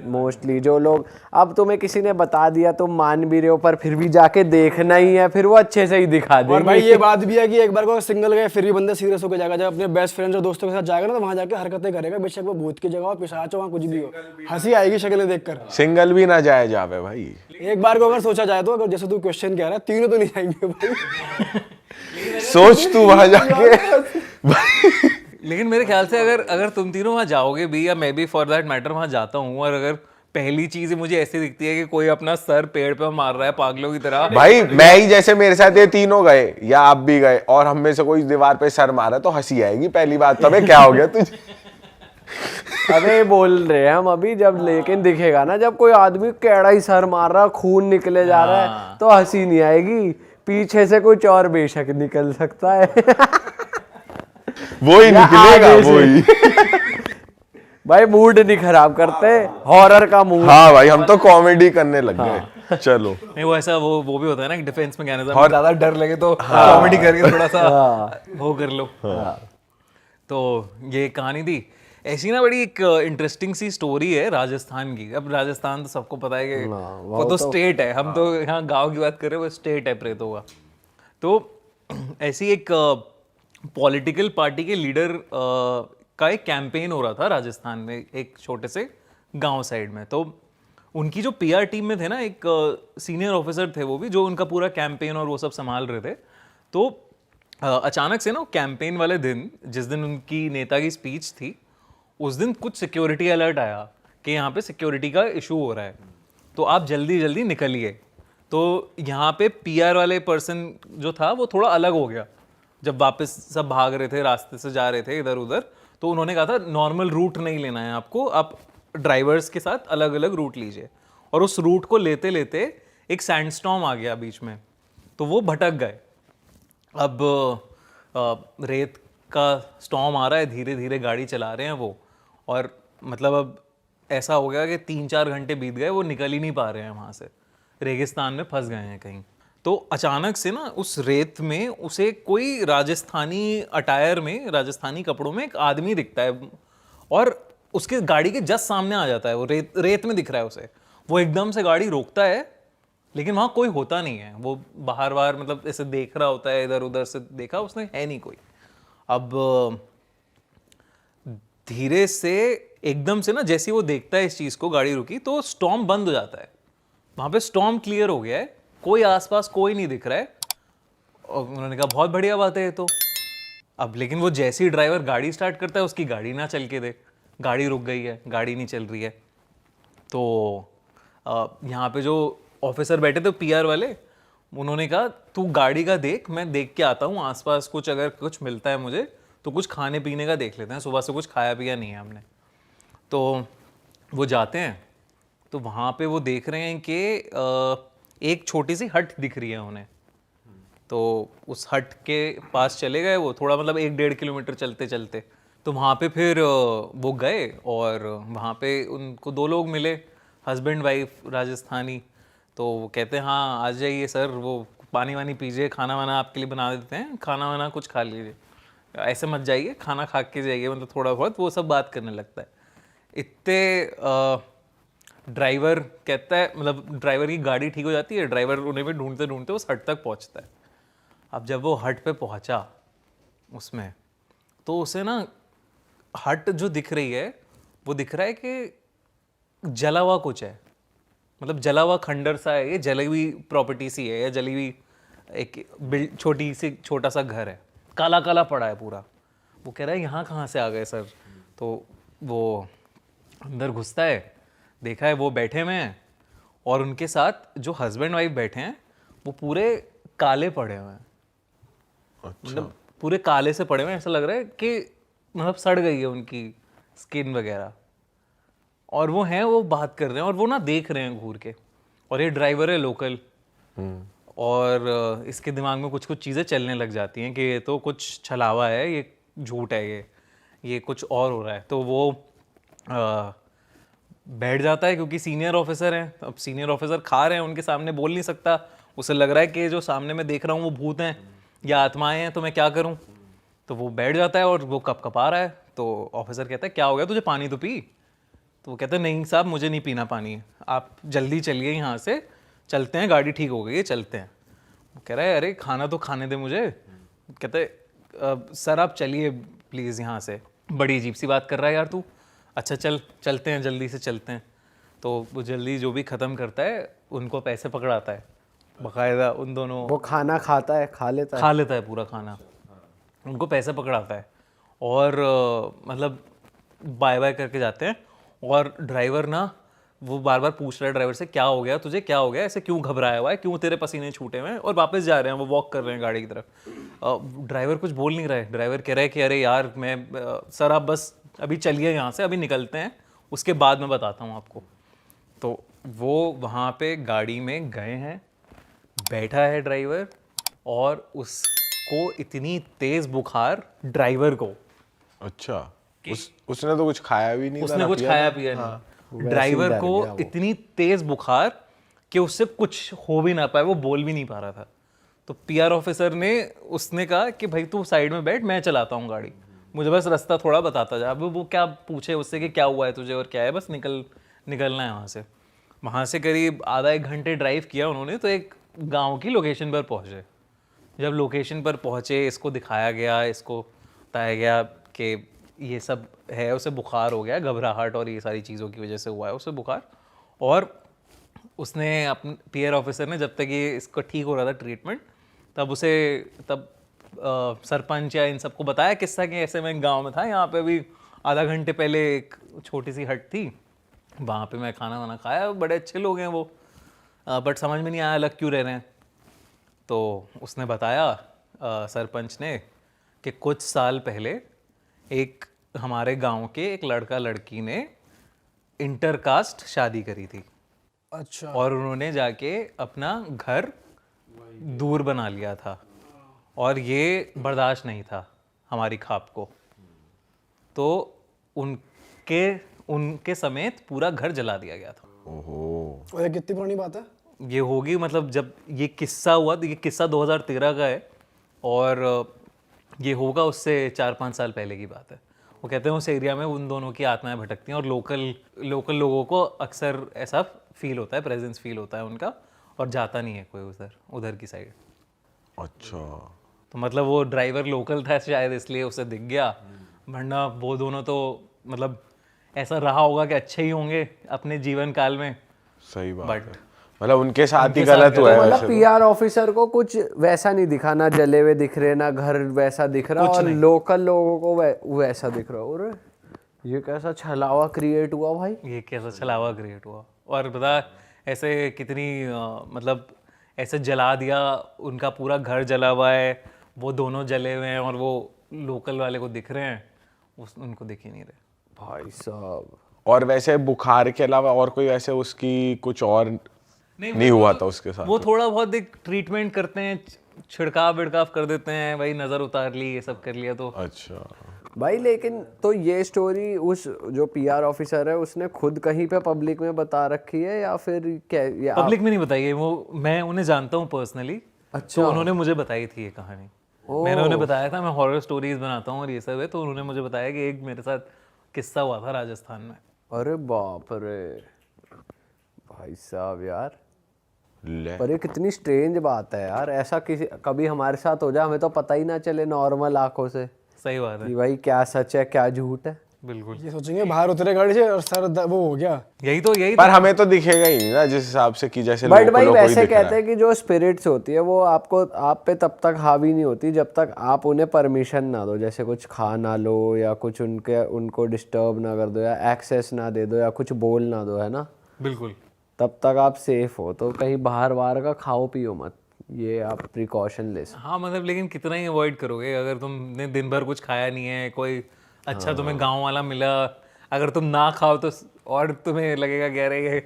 मोस्टली। जो लोग, अब तुम्हें किसी ने बता दिया तुम मान भी रहे हो, पर फिर भी जाके देखना ही है, फिर वो अच्छे से ही दिखा और देंगे। भाई ये बात भी है कि एक बार को सिंगल गए फिर भी बंदा सीरियस होकर जाएगा। जब अपने बेस्ट फ्रेंड्स और दोस्तों के साथ जाएगा ना, तो वहाँ जाके हरकतें करेगा, बेशक वो भूत की जगह हो, पिशाच हो, वहाँ कुछ भी हो, हंसी आएगी शक्लें देखकर। सिंगल भी ना जाए जावे भाई। एक बार को अगर सोचा जाए तो, अगर जैसे तू क्वेश्चन कह रहा है, तीनों तो नहीं जाएंगे भाई। सोच तू वहां जाके लेकिन मेरे ख्याल से अगर तुम तीनों वहाँ जाओगे भी, या मैं भी फॉर दैट मैटर वहाँ जाता हूँ, और अगर पहली चीज मुझे ऐसी दिखती है कि कोई अपना सर पेड़ पे मार रहा है पागलों की तरह, भाई मैं ही, जैसे मेरे साथ ये तीनों गए या आप भी गए और हम में से कोई दीवार पे सर मारा, तो हंसी आएगी पहली बात। तबे क्या हो गया तुझे? अबे बोल रहे हैं हम अभी, जब लेकिन दिखेगा ना जब कोई आदमी कैड़ा ही सर मार रहा, खून निकले जा रहा है, तो हंसी नहीं आएगी, पीछे से कुछ और बेशक निकल सकता है। वो ही निकलेगा, वो ही। भाई मूड नहीं खराब करते, हॉरर का मूड। हाँ भाई, हम तो कॉमेडी करने लग गए। चलो, नहीं वो ऐसा वो भी होता है ना डिफेंस मैकेनिज्म, और ज्यादा डर लगे तो कॉमेडी करके थोड़ा सा वो कर लो। तो ये कहानी थी ऐसी ना, बड़ी एक इंटरेस्टिंग सी स्टोरी है राजस्थान की। अब राजस्थान तो सबको पता है कि वो तो स्टेट है, हम तो यहाँ गांव की बात कर रहे हैं, वो स्टेट है प्रेतों का। तो ऐसी एक पॉलिटिकल पार्टी के लीडर का एक कैंपेन हो रहा था राजस्थान में, एक छोटे से गांव साइड में। तो उनकी जो पीआर टीम में थे ना, एक सीनियर ऑफिसर थे वो भी, जो उनका पूरा कैंपेन और वो सब संभाल रहे थे। तो अचानक से ना कैंपेन वाले दिन, जिस दिन उनकी नेता की स्पीच थी, उस दिन कुछ सिक्योरिटी अलर्ट आया कि यहाँ पे सिक्योरिटी का इशू हो रहा है, तो आप जल्दी जल्दी निकलिए। तो यहाँ पे पीआर वाले पर्सन जो था वो थोड़ा अलग हो गया। जब वापस सब भाग रहे थे, रास्ते से जा रहे थे इधर उधर, तो उन्होंने कहा था नॉर्मल रूट नहीं लेना है आपको, आप ड्राइवर्स के साथ अलग अलग रूट लीजिए। और उस रूट को लेते लेते एक सैंडस्टॉर्म आ गया बीच में, तो वो भटक गए। अब रेत का स्टॉर्म आ रहा है, धीरे धीरे गाड़ी चला रहे हैं वो, और मतलब अब ऐसा हो गया कि 3-4 घंटे बीत गए, वो निकल ही नहीं पा रहे हैं वहाँ से, रेगिस्तान में फंस गए हैं कहीं। तो अचानक से ना उस रेत में उसे कोई राजस्थानी अटायर में, राजस्थानी कपड़ों में एक आदमी दिखता है, और उसके गाड़ी के जस्ट सामने आ जाता है वो, रेत में दिख रहा है उसे। वो एकदम से गाड़ी रोकता है, लेकिन वहाँ कोई होता नहीं है। वो बाहर मतलब ऐसे देख रहा होता है, इधर उधर से देखा उसने, है नहीं कोई। अब धीरे से एकदम से ना जैसे वो देखता है इस चीज़ को, गाड़ी रुकी, तो स्टॉर्म बंद हो जाता है। वहाँ पे स्टॉर्म क्लियर हो गया है, कोई आसपास कोई नहीं दिख रहा है। और उन्होंने कहा बहुत बढ़िया बात है ये तो। अब लेकिन वो जैसे ही ड्राइवर गाड़ी स्टार्ट करता है, उसकी गाड़ी ना चल के दे, गाड़ी रुक गई है, गाड़ी नहीं चल रही है। तो यहाँ पे जो ऑफिसर बैठे थे पीआर वाले, उन्होंने कहा तू गाड़ी का देख, मैं देख के आता हूँ आसपास कुछ, अगर कुछ मिलता है मुझे तो कुछ खाने पीने का देख लेते हैं, सुबह से कुछ खाया पिया नहीं है हमने। तो वो जाते हैं, तो वहाँ पे वो देख रहे हैं कि एक छोटी सी हट दिख रही है उन्हें। तो उस हट के पास चले गए वो, थोड़ा मतलब 1-1.5 किलोमीटर चलते चलते। तो वहाँ पे फिर वो गए, और वहाँ पे उनको 2 लोग मिले, हस्बैंड वाइफ राजस्थानी। तो वो कहते हैं हाँ आ जाइए सर, वो पानी वानी पीजिए, खाना वाना आपके लिए बना देते हैं, खाना वाना कुछ खा लीजिए, ऐसे मत जाइए, खाना खा के जाइए, मतलब थोड़ा बहुत वो सब बात करने लगता है। इतने ड्राइवर कहता है, मतलब ड्राइवर की गाड़ी ठीक हो जाती है, ड्राइवर उन्हें भी ढूंढते ढूंढते उस हट तक पहुंचता है। अब जब वो हट पे पहुंचा उसमें, तो उसे ना हट जो दिख रही है, वो दिख रहा है कि जला हुआ कुछ है, मतलब जला हुआ खंडर सा है, ये जली हुई प्रॉपर्टी सी है, या जली हुई एक छोटा सा घर है, काला काला पड़ा है पूरा। वो कह रहा है यहाँ कहाँ से आ गए सर? तो वो अंदर घुसता है, देखा है वो बैठे हुए हैं, और उनके साथ जो हस्बैंड वाइफ बैठे हैं वो पूरे काले पड़े हुए हैं। मतलब पूरे काले से पड़े हुए हैं, ऐसा लग रहा है कि मतलब सड़ गई है उनकी स्किन वगैरह। और वो हैं, वो बात कर रहे हैं, और वो ना देख रहे हैं घूर के। और ये ड्राइवर है लोकल, और इसके दिमाग में कुछ कुछ चीज़ें चलने लग जाती हैं कि ये तो कुछ छलावा है, ये झूठ है, ये कुछ और हो रहा है। तो वो बैठ जाता है, क्योंकि सीनियर ऑफिसर हैं। अब सीनियर ऑफिसर खा रहे हैं, उनके सामने बोल नहीं सकता, उसे लग रहा है कि जो सामने मैं देख रहा हूँ वो भूत हैं या आत्माएं हैं, तो मैं क्या करूँ। तो वो बैठ जाता है, और वो कपकपा रहा है। तो ऑफिसर कहता है क्या हो गया तुझे, पानी तो पी। तो वो कहता है नहीं साहब, मुझे नहीं पीना पानी, आप जल्दी चलिए यहाँ से, चलते हैं, गाड़ी ठीक हो गई है, चलते हैं। वो कह रहा है अरे खाना तो खाने दे मुझे। कहते सर आप चलिए प्लीज़ यहाँ से, बड़ी अजीब सी बात कर रहा है यार तू। अच्छा चलते हैं, जल्दी से चलते हैं। तो वो जल्दी जो भी ख़त्म करता है, उनको पैसे पकड़ाता है बाकायदा उन दोनों। वो खाना खाता है, खा लेता है पूरा खाना, उनको पैसे पकड़ाता है, और मतलब बाय बाय करके जाते हैं। और ड्राइवर ना वो बार बार पूछ रहा है ड्राइवर से क्या हो गया तुझे, क्या हो गया, ऐसे क्यों घबराया हुआ है, क्यों तेरे पसीने छूटे हुए हैं। और वापस जा रहे हैं, वो वॉक कर रहे हैं गाड़ी की तरफ। ड्राइवर कुछ बोल नहीं रहा है। ड्राइवर कह रहा है कि अरे यार मैं सर आप बस अभी चलिए यहाँ से, अभी निकलते हैं, उसके बाद मैं बताता हूँ आपको। तो वो वहाँ पे गाड़ी में गए हैं, बैठा है ड्राइवर, और उसको इतनी तेज बुखार ड्राइवर को, अच्छा उसने तो कुछ खाया भी नहीं, उसने कुछ खाया पिया नहीं, ड्राइवर को इतनी तेज बुखार कि उससे कुछ हो भी ना पाए, वो बोल भी नहीं पा रहा था। तो पीआर ऑफिसर ने उसने कहा कि भाई तू साइड में बैठ, मैं चलाता हूँ गाड़ी, मुझे बस रास्ता थोड़ा बताता जा। अब वो क्या पूछे उससे कि क्या हुआ है तुझे और क्या है, बस निकलना है वहाँ से। वहाँ से करीब आधा 1 घंटे ड्राइव किया उन्होंने, तो एक गाँव की लोकेशन पर पहुँचे। जब लोकेशन पर पहुँचे, इसको दिखाया गया, इसको बताया गया कि ये सब है, उसे बुखार हो गया, घबराहट और ये सारी चीज़ों की वजह से हुआ है उसे बुखार। और उसने अपने पीआर ऑफिसर ने, जब तक ये इसको ठीक हो रहा था ट्रीटमेंट, तब सरपंच या इन सबको बताया किस्सा कि ऐसे मैं गांव में था, यहाँ पे अभी आधा घंटे पहले एक छोटी सी हट थी, वहाँ पे मैं खाना वाना खाया, बड़े अच्छे लोग हैं वो, बट समझ में नहीं आया अलग क्यों रह रहे हैं। तो उसने बताया सरपंच ने कि कुछ साल पहले एक हमारे गांव के एक लड़का लड़की ने इंटरकास्ट शादी करी थी, अच्छा, और उन्होंने जाके अपना घर दूर बना लिया था, और ये बर्दाश्त नहीं था हमारी खाप को, तो उनके समेत पूरा घर जला दिया गया था। और ये कितनी पुरानी बात है? ये होगी, मतलब जब ये किस्सा हुआ तो ये किस्सा 2013 का है, और ये होगा उससे 4-5 साल पहले की बात है। वो कहते हैं उस एरिया में उन दोनों की आत्माएं भटकती हैं, और लोकल लोगों को अक्सर ऐसा फील होता है, प्रेजेंस फील होता है उनका, और जाता नहीं है कोई उधर की साइड। अच्छा, तो मतलब वो ड्राइवर लोकल था शायद, इसलिए उसे दिख गया, वरना वो दोनों तो मतलब ऐसा रहा होगा कि अच्छे ही होंगे अपने जीवन काल में, सही बात बट है। मतलब उनके साथ ही उनके साथ गलत हुआ है मतलब वैसे तो। पीआर ऑफिसर को कुछ वैसा नहीं दिखा, ना जले हुए दिख रहे, ना घर वैसा दिख रहा, और लोकल लोगों को वैसा दिख रहा। और ये कैसा छलावा क्रिएट हुआ भाई, ये कैसा छलावा क्रिएट हुआ। और बता ऐसे कितनी मतलब ऐसे जला दिया, उनका पूरा घर जला हुआ है, वो दोनों जले हुए हैं, और वो लोकल वाले को दिख रहे हैं, उनको दिख ही नहीं रहे भाई साहब। और वैसे बुखार के अलावा और कोई वैसे उसकी कुछ और नहीं हुआ था उसके साथ? वो थोड़ा बहुत एक ट्रीटमेंट करते हैं, छिड़काव विड़काव कर देते हैं, वही नज़र उतार ली, ये सब कर लिया तो। अच्छा भाई लेकिन तो ये स्टोरी उस जो पीआर ऑफिसर है उसने खुद कहीं पे पब्लिक में बता रखी है, या फिर क्या या पब्लिक में नहीं बताई है वो, मैं उन्हें जानता हूँ पर्सनली। अच्छा। तो उन्होंने मुझे बताई थी ये कहानी, मैंने उन्हें बताया था मैं हॉरर स्टोरीज बनाता हूँ और ये सब है, तो उन्होंने मुझे बताया कि एक मेरे साथ किस्सा हुआ था राजस्थान में। अरे बाप रे भाई साहब यार, ले पर ये कितनी स्ट्रेंज बात है यार, ऐसा किसी कभी हमारे साथ हो जाए, हमें तो पता ही ना चले नॉर्मल आंखों से सही बात है, कि भाई क्या सच है क्या झूठ है। बिल्कुल ये सोचेंगे बाहर उतरे गाड़ी से और सर वो हो गया। यही पर हमें तो दिखेगा ही नहीं ना जिस हिसाब से कि जैसे बट भाई लोगों को ही वैसे दिख रहा कहते हैं कि जो स्पिरिट्स होती है वो आपको आप पे तब तक हावी नहीं होती जब तक आप उन्हें परमिशन ना दो, जैसे कुछ खा ना लो या कुछ उनको डिस्टर्ब ना कर दो या एक्सेस ना दे दो या कुछ बोल ना दो, है ना, बिल्कुल। तब तक आप सेफ हो। तो कहीं बाहर का खाओ पियो मत, ये आप प्रिकॉशन ले सकते। हाँ मतलब लेकिन कितना ही अवॉइड करोगे, अगर तुमने दिन भर कुछ खाया नहीं है, कोई अच्छा तुम्हें गांव वाला मिला, अगर तुम ना खाओ तो और तुम्हें लगेगा कह रहे ये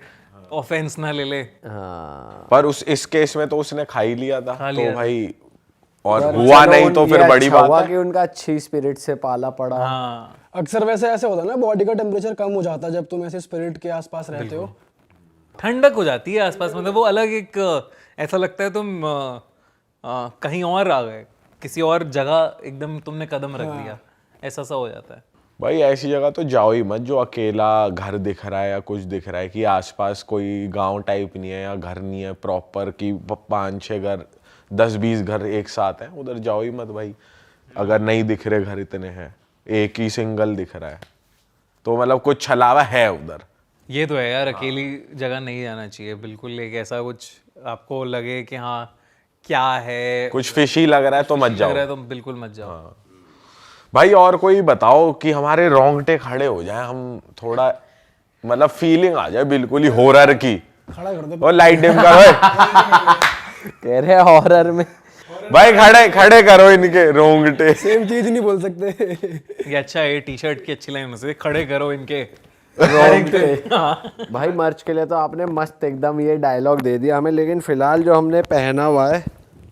ऑफेंस ना ले ले। हाँ पर इस केस में तो उसने खा ही लिया था, लिया तो था। भाई और पर हुआ चलो नहीं तो ये फिर बड़ी अच्छा हुआ बात है। कि उनका अच्छी स्पिरिट से पाला पड़ा। हाँ अक्सर वैसे ऐसे होता है ना, बॉडी का टेम्परेचर कम हो जाता है जब तुम ऐसे स्पिरिट के आसपास रहते हो। ठंडक हो जाती है आसपास, मतलब वो अलग एक ऐसा लगता है तुम कहीं और आ गए, किसी और जगह एकदम तुमने कदम रख दिया, ऐसा सा हो जाता है। भाई ऐसी जगह तो जाओ ही मत जो अकेला घर दिख रहा है या कुछ दिख रहा है कि आसपास कोई गांव टाइप नहीं है या घर नहीं है प्रॉपर कि 5-6 घर 10-20 घर एक साथ हैं, उधर जाओ ही मत भाई। अगर नहीं दिख रहे घर इतने हैं, एक ही सिंगल दिख रहा है तो मतलब कुछ छलावा है उधर। ये तो है यार, अकेली जगह नहीं जाना चाहिए बिल्कुल। एक ऐसा कुछ आपको लगे कि हाँ क्या है, कुछ फिशी लग रहा है तो मत लग जाओ रहा है तो बिल्कुल मत जाओ। भाई। और कोई बताओ कि हमारे रोंगटे खड़े हो जाए, हम थोड़ा मतलब फीलिंग आ जाए बिल्कुल ही हॉरर की। खड़ा कर दो और लाइट डिम करो कह रहे हैं हॉरर में भाई, खड़े करो इनके रोंगटे। सेम चीज नहीं बोल सकते। ये अच्छा है, टी शर्ट की अच्छी लाइन से खड़े करो इनके। भाई मर्च के लिए तो आपने मस्त एकदम ये डायलॉग दे दिया हमें, लेकिन फिलहाल जो हमने पहना हुआ है,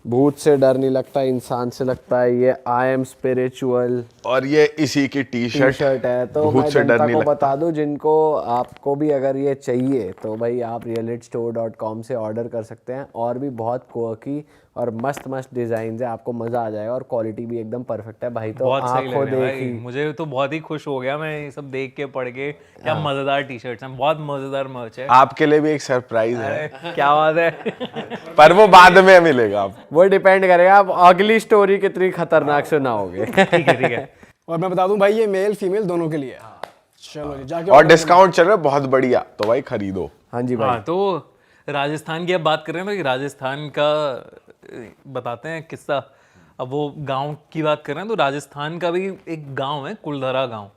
भूत से डर नहीं लगता इंसान से लगता है, ये आई एम स्पिरिचुअल और ये इसी की टी शर्ट है। तो भूत मैं से डर जनता नहीं को लगता। बता दूं, जिनको आपको भी अगर ये चाहिए तो भाई आप realitstore.com से ऑर्डर कर सकते हैं। और भी बहुत क्वर्की और मस्त मस्त डिजाइन है, आपको मजा आ जाएगा और क्वालिटी भी एकदम परफेक्ट है भाई। तो बहुत सही आंखों लग रहा है देखी भाई, मुझे तो बहुत ही खुश हो गया मैं ये सब देख के पढ़ के। क्या मजेदार टी शर्ट्स हैं, बहुत मजेदार मर्च है। आपके लिए भी एक सरप्राइज है, क्या बात है। पर वो बाद में मिलेगा आप। वो डिपेंड करेगा आप अगली स्टोरी कितनी खतरनाक सुनाओगे। ठीक है ठीक है। और मैं बता दूं भाई, ये मेल फीमेल दोनों के लिए है। चलो जी जाके और डिस्काउंट चल रहा है बहुत बढ़िया, तो भाई खरीदो। हाँ जी भाई। हाँ तो राजस्थान की अब बात कर रहे हैं तो कि राजस्थान का बताते हैं किस्सा। अब वो गांव की बात कर रहे हैं तो राजस्थान का भी एक गांव है कुलधरा गांव,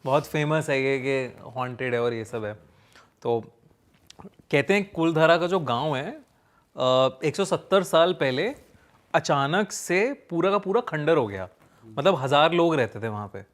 बहुत फेमस है ये कि हॉन्टेड है और ये सब है। तो कहते हैं कुलधरा का जो गांव है 170 साल पहले अचानक से पूरा का पूरा खंडर हो गया, मतलब 1000 लोग रहते थे वहां पे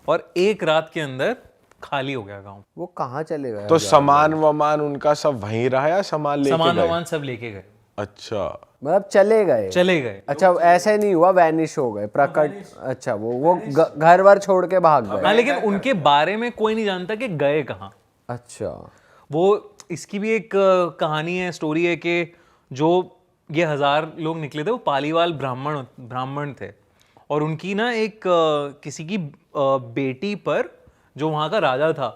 और एक रात के अंदर खाली हो गया गांव। वो कहाँ चले गए? तो सामान वमान उनका सब वहीं रहा या सामान लेके सामान गए? वामान सब लेके गए, अच्छा, मतलब चले गए? चले गए। अच्छा, ऐसे नहीं हुआ वैनिश हो गए प्रकट? अच्छा, वो घर वर छोड़ के भाग हाँ, गए? लेकिन उनके बारे में कोई नहीं जानता कि गए कहाँ। अच्छा, वो इसकी भी एक कहानी है, स्टोरी है कि जो ये 1000 लोग निकले थे वो पालीवाल ब्राह्मण थे और उनकी ना एक किसी की बेटी पर जो वहाँ का राजा था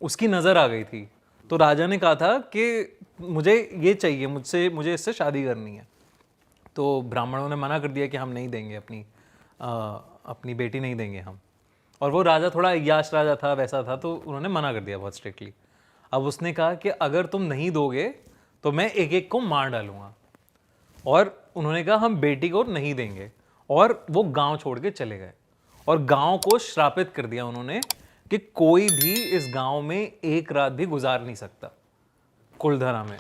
उसकी नज़र आ गई थी। तो राजा ने कहा था कि मुझे ये चाहिए, मुझे इससे शादी करनी है। तो ब्राह्मणों ने मना कर दिया कि हम नहीं देंगे, अपनी बेटी नहीं देंगे हम। और वो राजा थोड़ा अय्याश राजा था, वैसा था, तो उन्होंने मना कर दिया बहुत स्ट्रिक्टली। अब उसने कहा कि अगर तुम नहीं दोगे तो मैं एक एक को मार डालूंगा। और उन्होंने कहा हम बेटी को नहीं देंगे और वो गांव छोड़ के चले गए और गांव को श्रापित कर दिया उन्होंने कि कोई भी इस गांव में एक रात भी गुजार नहीं सकता कुलधरा में।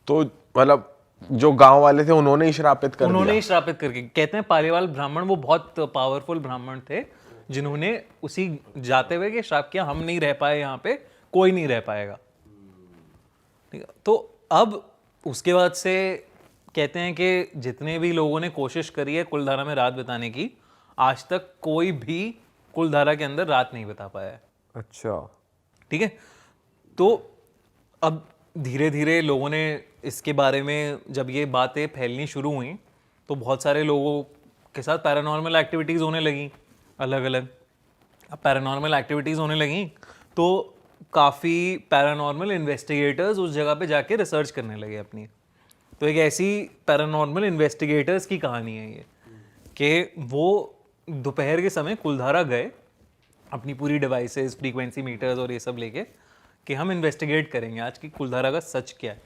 तो मतलब जो गांव वाले थे उन्होंने ही श्रापित कर उन्होंने दिया? ही श्रापित करके, कहते हैं पालीवाल ब्राह्मण वो बहुत पावरफुल ब्राह्मण थे जिन्होंने उसी जाते हुए कि श्राप किया हम नहीं रह पाए यहाँ पे, कोई नहीं रह पाएगा। ठीक है, तो अब उसके बाद से कहते हैं कि जितने भी लोगों ने कोशिश करी है कुलधारा में रात बिताने की, आज तक कोई भी कुलधारा के अंदर रात नहीं बिता पाया है। अच्छा, ठीक है, तो अब धीरे धीरे लोगों ने इसके बारे में जब ये बातें फैलनी शुरू हुई तो बहुत सारे लोगों के साथ पैरानॉर्मल एक्टिविटीज़ होने लगी अलग अलग। अब पैरानॉर्मल एक्टिविटीज़ होने लगी तो काफ़ी पैरानॉर्मल इन्वेस्टिगेटर्स उस जगह पे जाके रिसर्च करने लगे अपनी। तो एक ऐसी पैरानॉर्मल इन्वेस्टिगेटर्स की कहानी है ये कि वो दोपहर के समय कुलधारा गए अपनी पूरी डिवाइसेस, फ्रीक्वेंसी मीटर्स और ये सब लेके कि हम इन्वेस्टिगेट करेंगे आज की कुलधारा का सच क्या है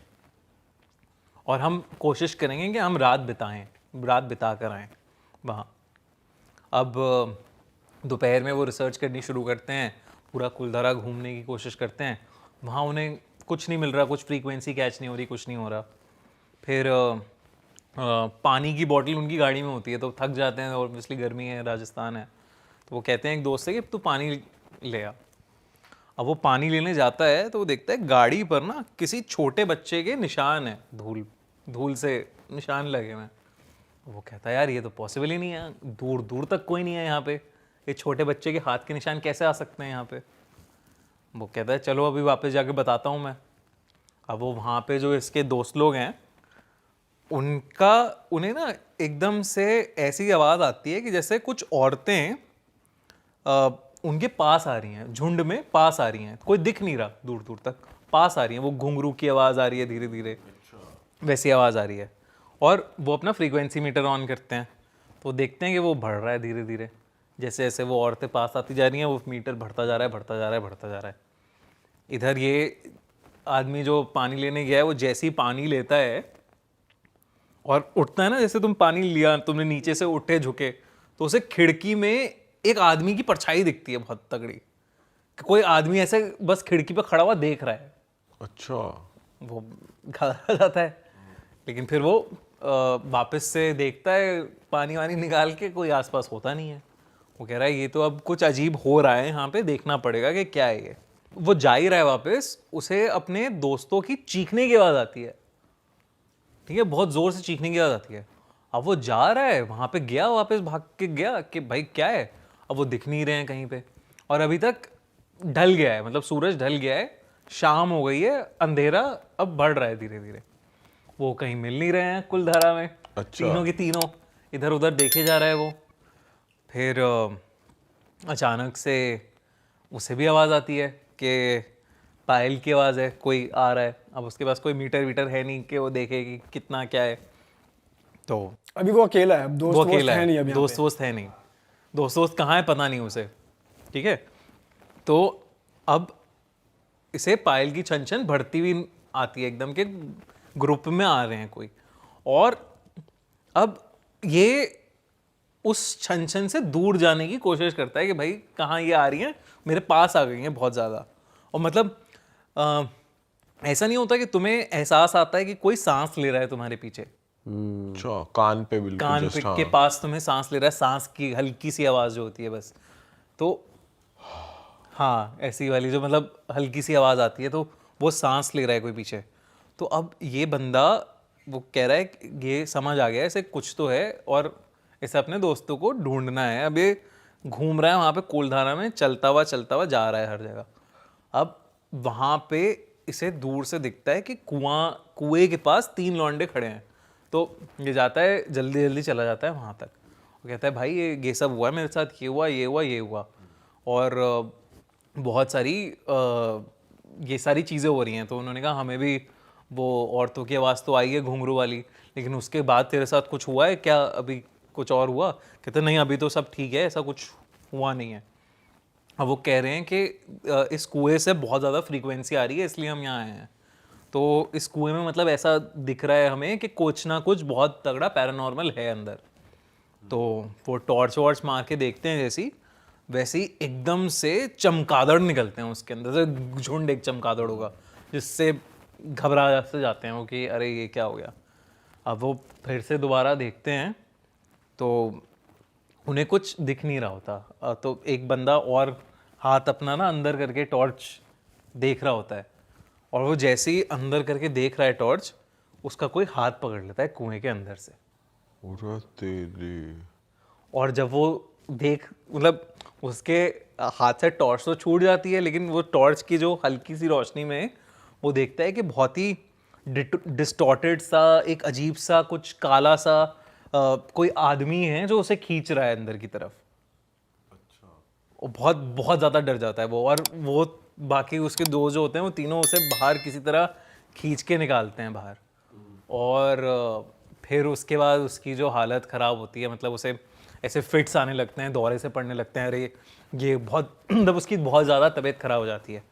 और हम कोशिश करेंगे कि हम रात बिता कर आएँ वहाँ। अब दोपहर में वो रिसर्च करनी शुरू करते हैं, पूरा कुलधारा घूमने की कोशिश करते हैं। वहाँ उन्हें कुछ नहीं मिल रहा, कुछ फ्रीक्वेंसी कैच नहीं हो रही, कुछ नहीं हो रहा। फिर पानी की बोतल उनकी गाड़ी में होती है तो थक जाते हैं, ऑब्वियसली गर्मी है, राजस्थान है। तो वो कहते हैं एक दोस्त से कि तू पानी ले आ। अब वो पानी लेने जाता है तो वो देखता है गाड़ी पर ना किसी छोटे बच्चे के निशान है, धूल से निशान लगे हुए हैं। वो कहता है यार ये तो पॉसिबल ही नहीं है, दूर दूर तक कोई नहीं है यहाँ पे, ये छोटे बच्चे के हाथ के निशान कैसे आ सकते हैं यहाँ पे। वो कहता है चलो अभी वापस जाके बताता हूँ मैं। अब वो वहाँ पे जो इसके दोस्त लोग हैं उन्हें ना एकदम से ऐसी आवाज़ आती है कि जैसे कुछ औरतें उनके पास आ रही हैं, झुंड में पास आ रही हैं, कोई दिख नहीं रहा, दूर दूर तक पास आ रही हैं। वो घुंघरू की आवाज़ आ रही है धीरे धीरे, वैसी आवाज़ आ रही है। और वो अपना फ्रीक्वेंसी मीटर ऑन करते हैं तो देखते हैं कि वो बढ़ रहा है धीरे धीरे, जैसे जैसे वो औरतें पास आती जा रही हैं वो मीटर बढ़ता जा रहा है। इधर ये आदमी जो पानी लेने गया है वो जैसे ही पानी लेता है और उठता है ना, जैसे तुम पानी लिया, तुमने नीचे से उठे झुके तो उसे खिड़की में एक आदमी की परछाई दिखती है बहुत तगड़ी, कि कोई आदमी ऐसे बस खिड़की पे खड़ा हुआ देख रहा है। अच्छा, वो घबरा जाता है, लेकिन फिर वो वापस से देखता है पानी वानी निकाल के, कोई आसपास होता नहीं है। वो कह रहा है ये तो अब कुछ अजीब हो रहा है यहाँ पे, देखना पड़ेगा कि क्या है ये। वो जा ही रहा है वापस, उसे अपने दोस्तों की चीखने की आवाज़ आती है। ठीक है, बहुत ज़ोर से चीखने की आवाज़ आती है। अब वो जा रहा है वहाँ पे, गया वापस भाग के गया कि भाई क्या है। अब वो दिख नहीं रहे हैं कहीं पे और अभी तक ढल गया है, मतलब सूरज ढल गया है, शाम हो गई है, अंधेरा अब बढ़ रहा है धीरे धीरे। वो कहीं मिल नहीं रहे हैं कुलधारा में। अच्छा। तीनों के तीनों इधर उधर देखे जा रहा है वो। फिर अचानक से उसे भी आवाज़ आती है कि पायल की आवाज़ है, कोई आ रहा है। अब उसके पास कोई मीटर वीटर है नहीं कि वो देखे कि कितना क्या है। तो अभी वो अकेला है, वो दोस्त अकेला है नहीं है, अभी दोस्त वोस्त है नहीं, दोस्त वोस्त कहाँ है पता नहीं उसे। ठीक है, तो अब इसे पायल की छन छन बढ़ती हुई आती है एकदम, कि ग्रुप में आ रहे हैं कोई, और अब ये उस छन से दूर जाने की कोशिश करता है कि भाई कहाँ ये आ रही हैं, मेरे पास आ गई हैं बहुत ज़्यादा। और मतलब ऐसा नहीं होता कि तुम्हें एहसास आता है कि कोई सांस ले रहा है तुम्हारे पीछे, अच्छा, कान पे बिल्कुल कान just, पे के पास तुम्हें सांस ले रहा है, सांस की हल्की सी आवाज़ जो होती है बस, तो हाँ ऐसी वाली जो मतलब हल्की सी आवाज़ आती है, तो वो सांस ले रहा है कोई पीछे। तो अब ये बंदा वो कह रहा है कि ये समझ आ गया है इसे कुछ तो है, और इसे अपने दोस्तों को ढूंढना है। अब ये घूम रहा है वहाँ पे कुलधारा में, चलता हुआ जा रहा है हर जगह। अब वहाँ पे इसे दूर से दिखता है कि कुएं के पास 3 लौंडे खड़े हैं। तो ये जाता है, जल्दी जल्दी चला जाता है वहाँ तक। वो कहता है भाई ये सब हुआ है मेरे साथ, ये हुआ ये हुआ ये हुआ, और बहुत सारी ये सारी चीज़ें हो रही हैं। तो उन्होंने कहा हमें भी वो औरतों की आवाज़ तो आई है घुंघरू वाली, लेकिन उसके बाद तेरे साथ कुछ हुआ है क्या, अभी कुछ और हुआ? कहते नहीं अभी तो सब ठीक है, ऐसा कुछ हुआ नहीं है। अब वो कह रहे हैं कि इस कुएं से बहुत ज़्यादा फ्रीक्वेंसी आ रही है इसलिए हम यहाँ आए हैं। तो इस कुएं में मतलब ऐसा दिख रहा है हमें कि कुछ ना कुछ बहुत तगड़ा पैरानॉर्मल है अंदर। तो वो टॉर्च वॉर्च मार के देखते हैं जैसी, वैसे ही एकदम से चमगादड़ निकलते हैं उसके अंदर से, झुंड एक चमगादड़ होगा, जिससे घबरा से जाते हैं वो कि अरे ये क्या हो गया। अब वो फिर से दोबारा देखते हैं तो उन्हें कुछ दिख नहीं रहा होता। तो एक बंदा और हाथ अपना ना अंदर करके टॉर्च देख रहा होता है, और वो जैसे ही अंदर करके देख रहा है टॉर्च, उसका कोई हाथ पकड़ लेता है कुएं के अंदर से। अरे तेरी। और जब वो देख मतलब उसके हाथ से टॉर्च तो छूट जाती है, लेकिन वो टॉर्च की जो हल्की सी रोशनी में वो देखता है कि बहुत ही डिस्टॉर्टेड सा, एक अजीब सा, कुछ काला सा कोई आदमी है जो उसे खींच रहा है अंदर की तरफ। वो बहुत बहुत ज़्यादा डर जाता है वो, और वो बाकी उसके दो जो होते हैं वो तीनों उसे बाहर किसी तरह खींच के निकालते हैं बाहर। और फिर उसके बाद उसकी जो हालत ख़राब होती है, मतलब उसे ऐसे फिट्स आने लगते हैं, दौरे से पड़ने लगते हैं, अरे ये बहुत मतलब उसकी बहुत ज़्यादा तबीयत ख़राब हो जाती है।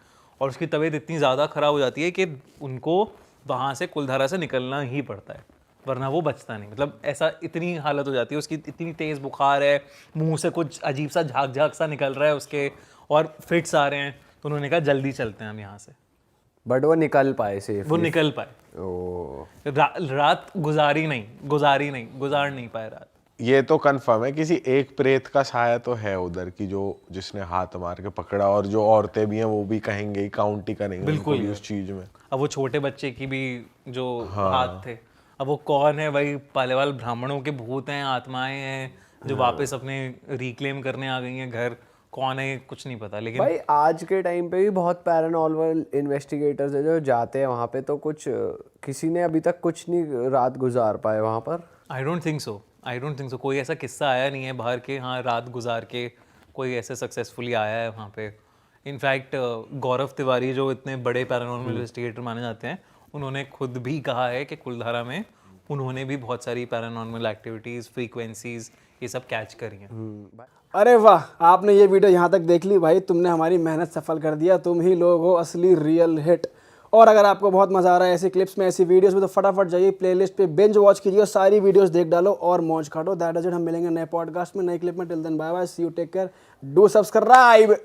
और उसकी तबीयत इतनी ज़्यादा ख़राब हो जाती है कि उनको वहाँ से कुलधारा से निकलना ही पड़ता है, वरना वो बचता नहीं। मतलब ऐसा इतनी हालत हो जाती है उसकी, इतनी तेज़ बुखार है, मुंह से कुछ अजीब सा झाग झाग सा निकल रहा है उसके, और फिट्स आ रहे हैं। तो उन्होंने कहा जल्दी चलते हैं हम यहाँ से। बट वो निकल पाए सेफ? वो निकल पाए। रात गुजार नहीं पाए रात। ये तो कंफर्म है किसी एक प्रेत का साया तो है उधर की, जो जिसने हाथ मार के पकड़ा, और जो औरतें भी हैं वो भी कहेंगे ही, काउंट ही करेंगे बिल्कुल उनको भी उस चीज में। अब वो छोटे बच्चे की भी जो हाथ थे, अब वो कौन है भाई? पालेवाल ब्राह्मणों के भूत हैं, आत्माएं हैं जो वापस अपने रिक्लेम करने आ गई हैं घर। कौन है कुछ नहीं पता। लेकिन भाई आज के टाइम पे भी बहुत पैरानॉर्मल इन्वेस्टिगेटर्स है जो जाते हैं वहाँ पे, तो कुछ किसी ने अभी तक कुछ नहीं रात गुजार पाए वहाँ पर। आई डोंट थिंक सो कोई ऐसा किस्सा आया नहीं है बाहर के, हाँ रात गुजार के कोई ऐसे सक्सेसफुली आया है वहाँ पे। इनफैक्ट गौरव तिवारी जो इतने बड़े पैरानॉर्मल इन्वेस्टिगेटर माने जाते हैं, उन्होंने खुद भी कहा है कि कुलधारा में उन्होंने भी बहुत सारी पैरानॉर्मल एक्टिविटीज़, फ्रीक्वेंसीज ये सब कैच करी हैं। अरे वाह, आपने ये वीडियो यहाँ तक देख ली भाई, तुमने हमारी मेहनत सफल कर दिया। तुम ही लोग हो असली रियल हिट। और अगर आपको बहुत मजा आ रहा है ऐसी क्लिप्स में, ऐसी वीडियोस में, तो फटाफट जाइए प्लेलिस्ट पे, बिंज वॉच कीजिए, सारी वीडियोस देख डालो और मौज काटो। That is it. हम मिलेंगे नए पॉडकास्ट में, नई क्लिप में। Till then bye bye, see you, take care, do subscribe.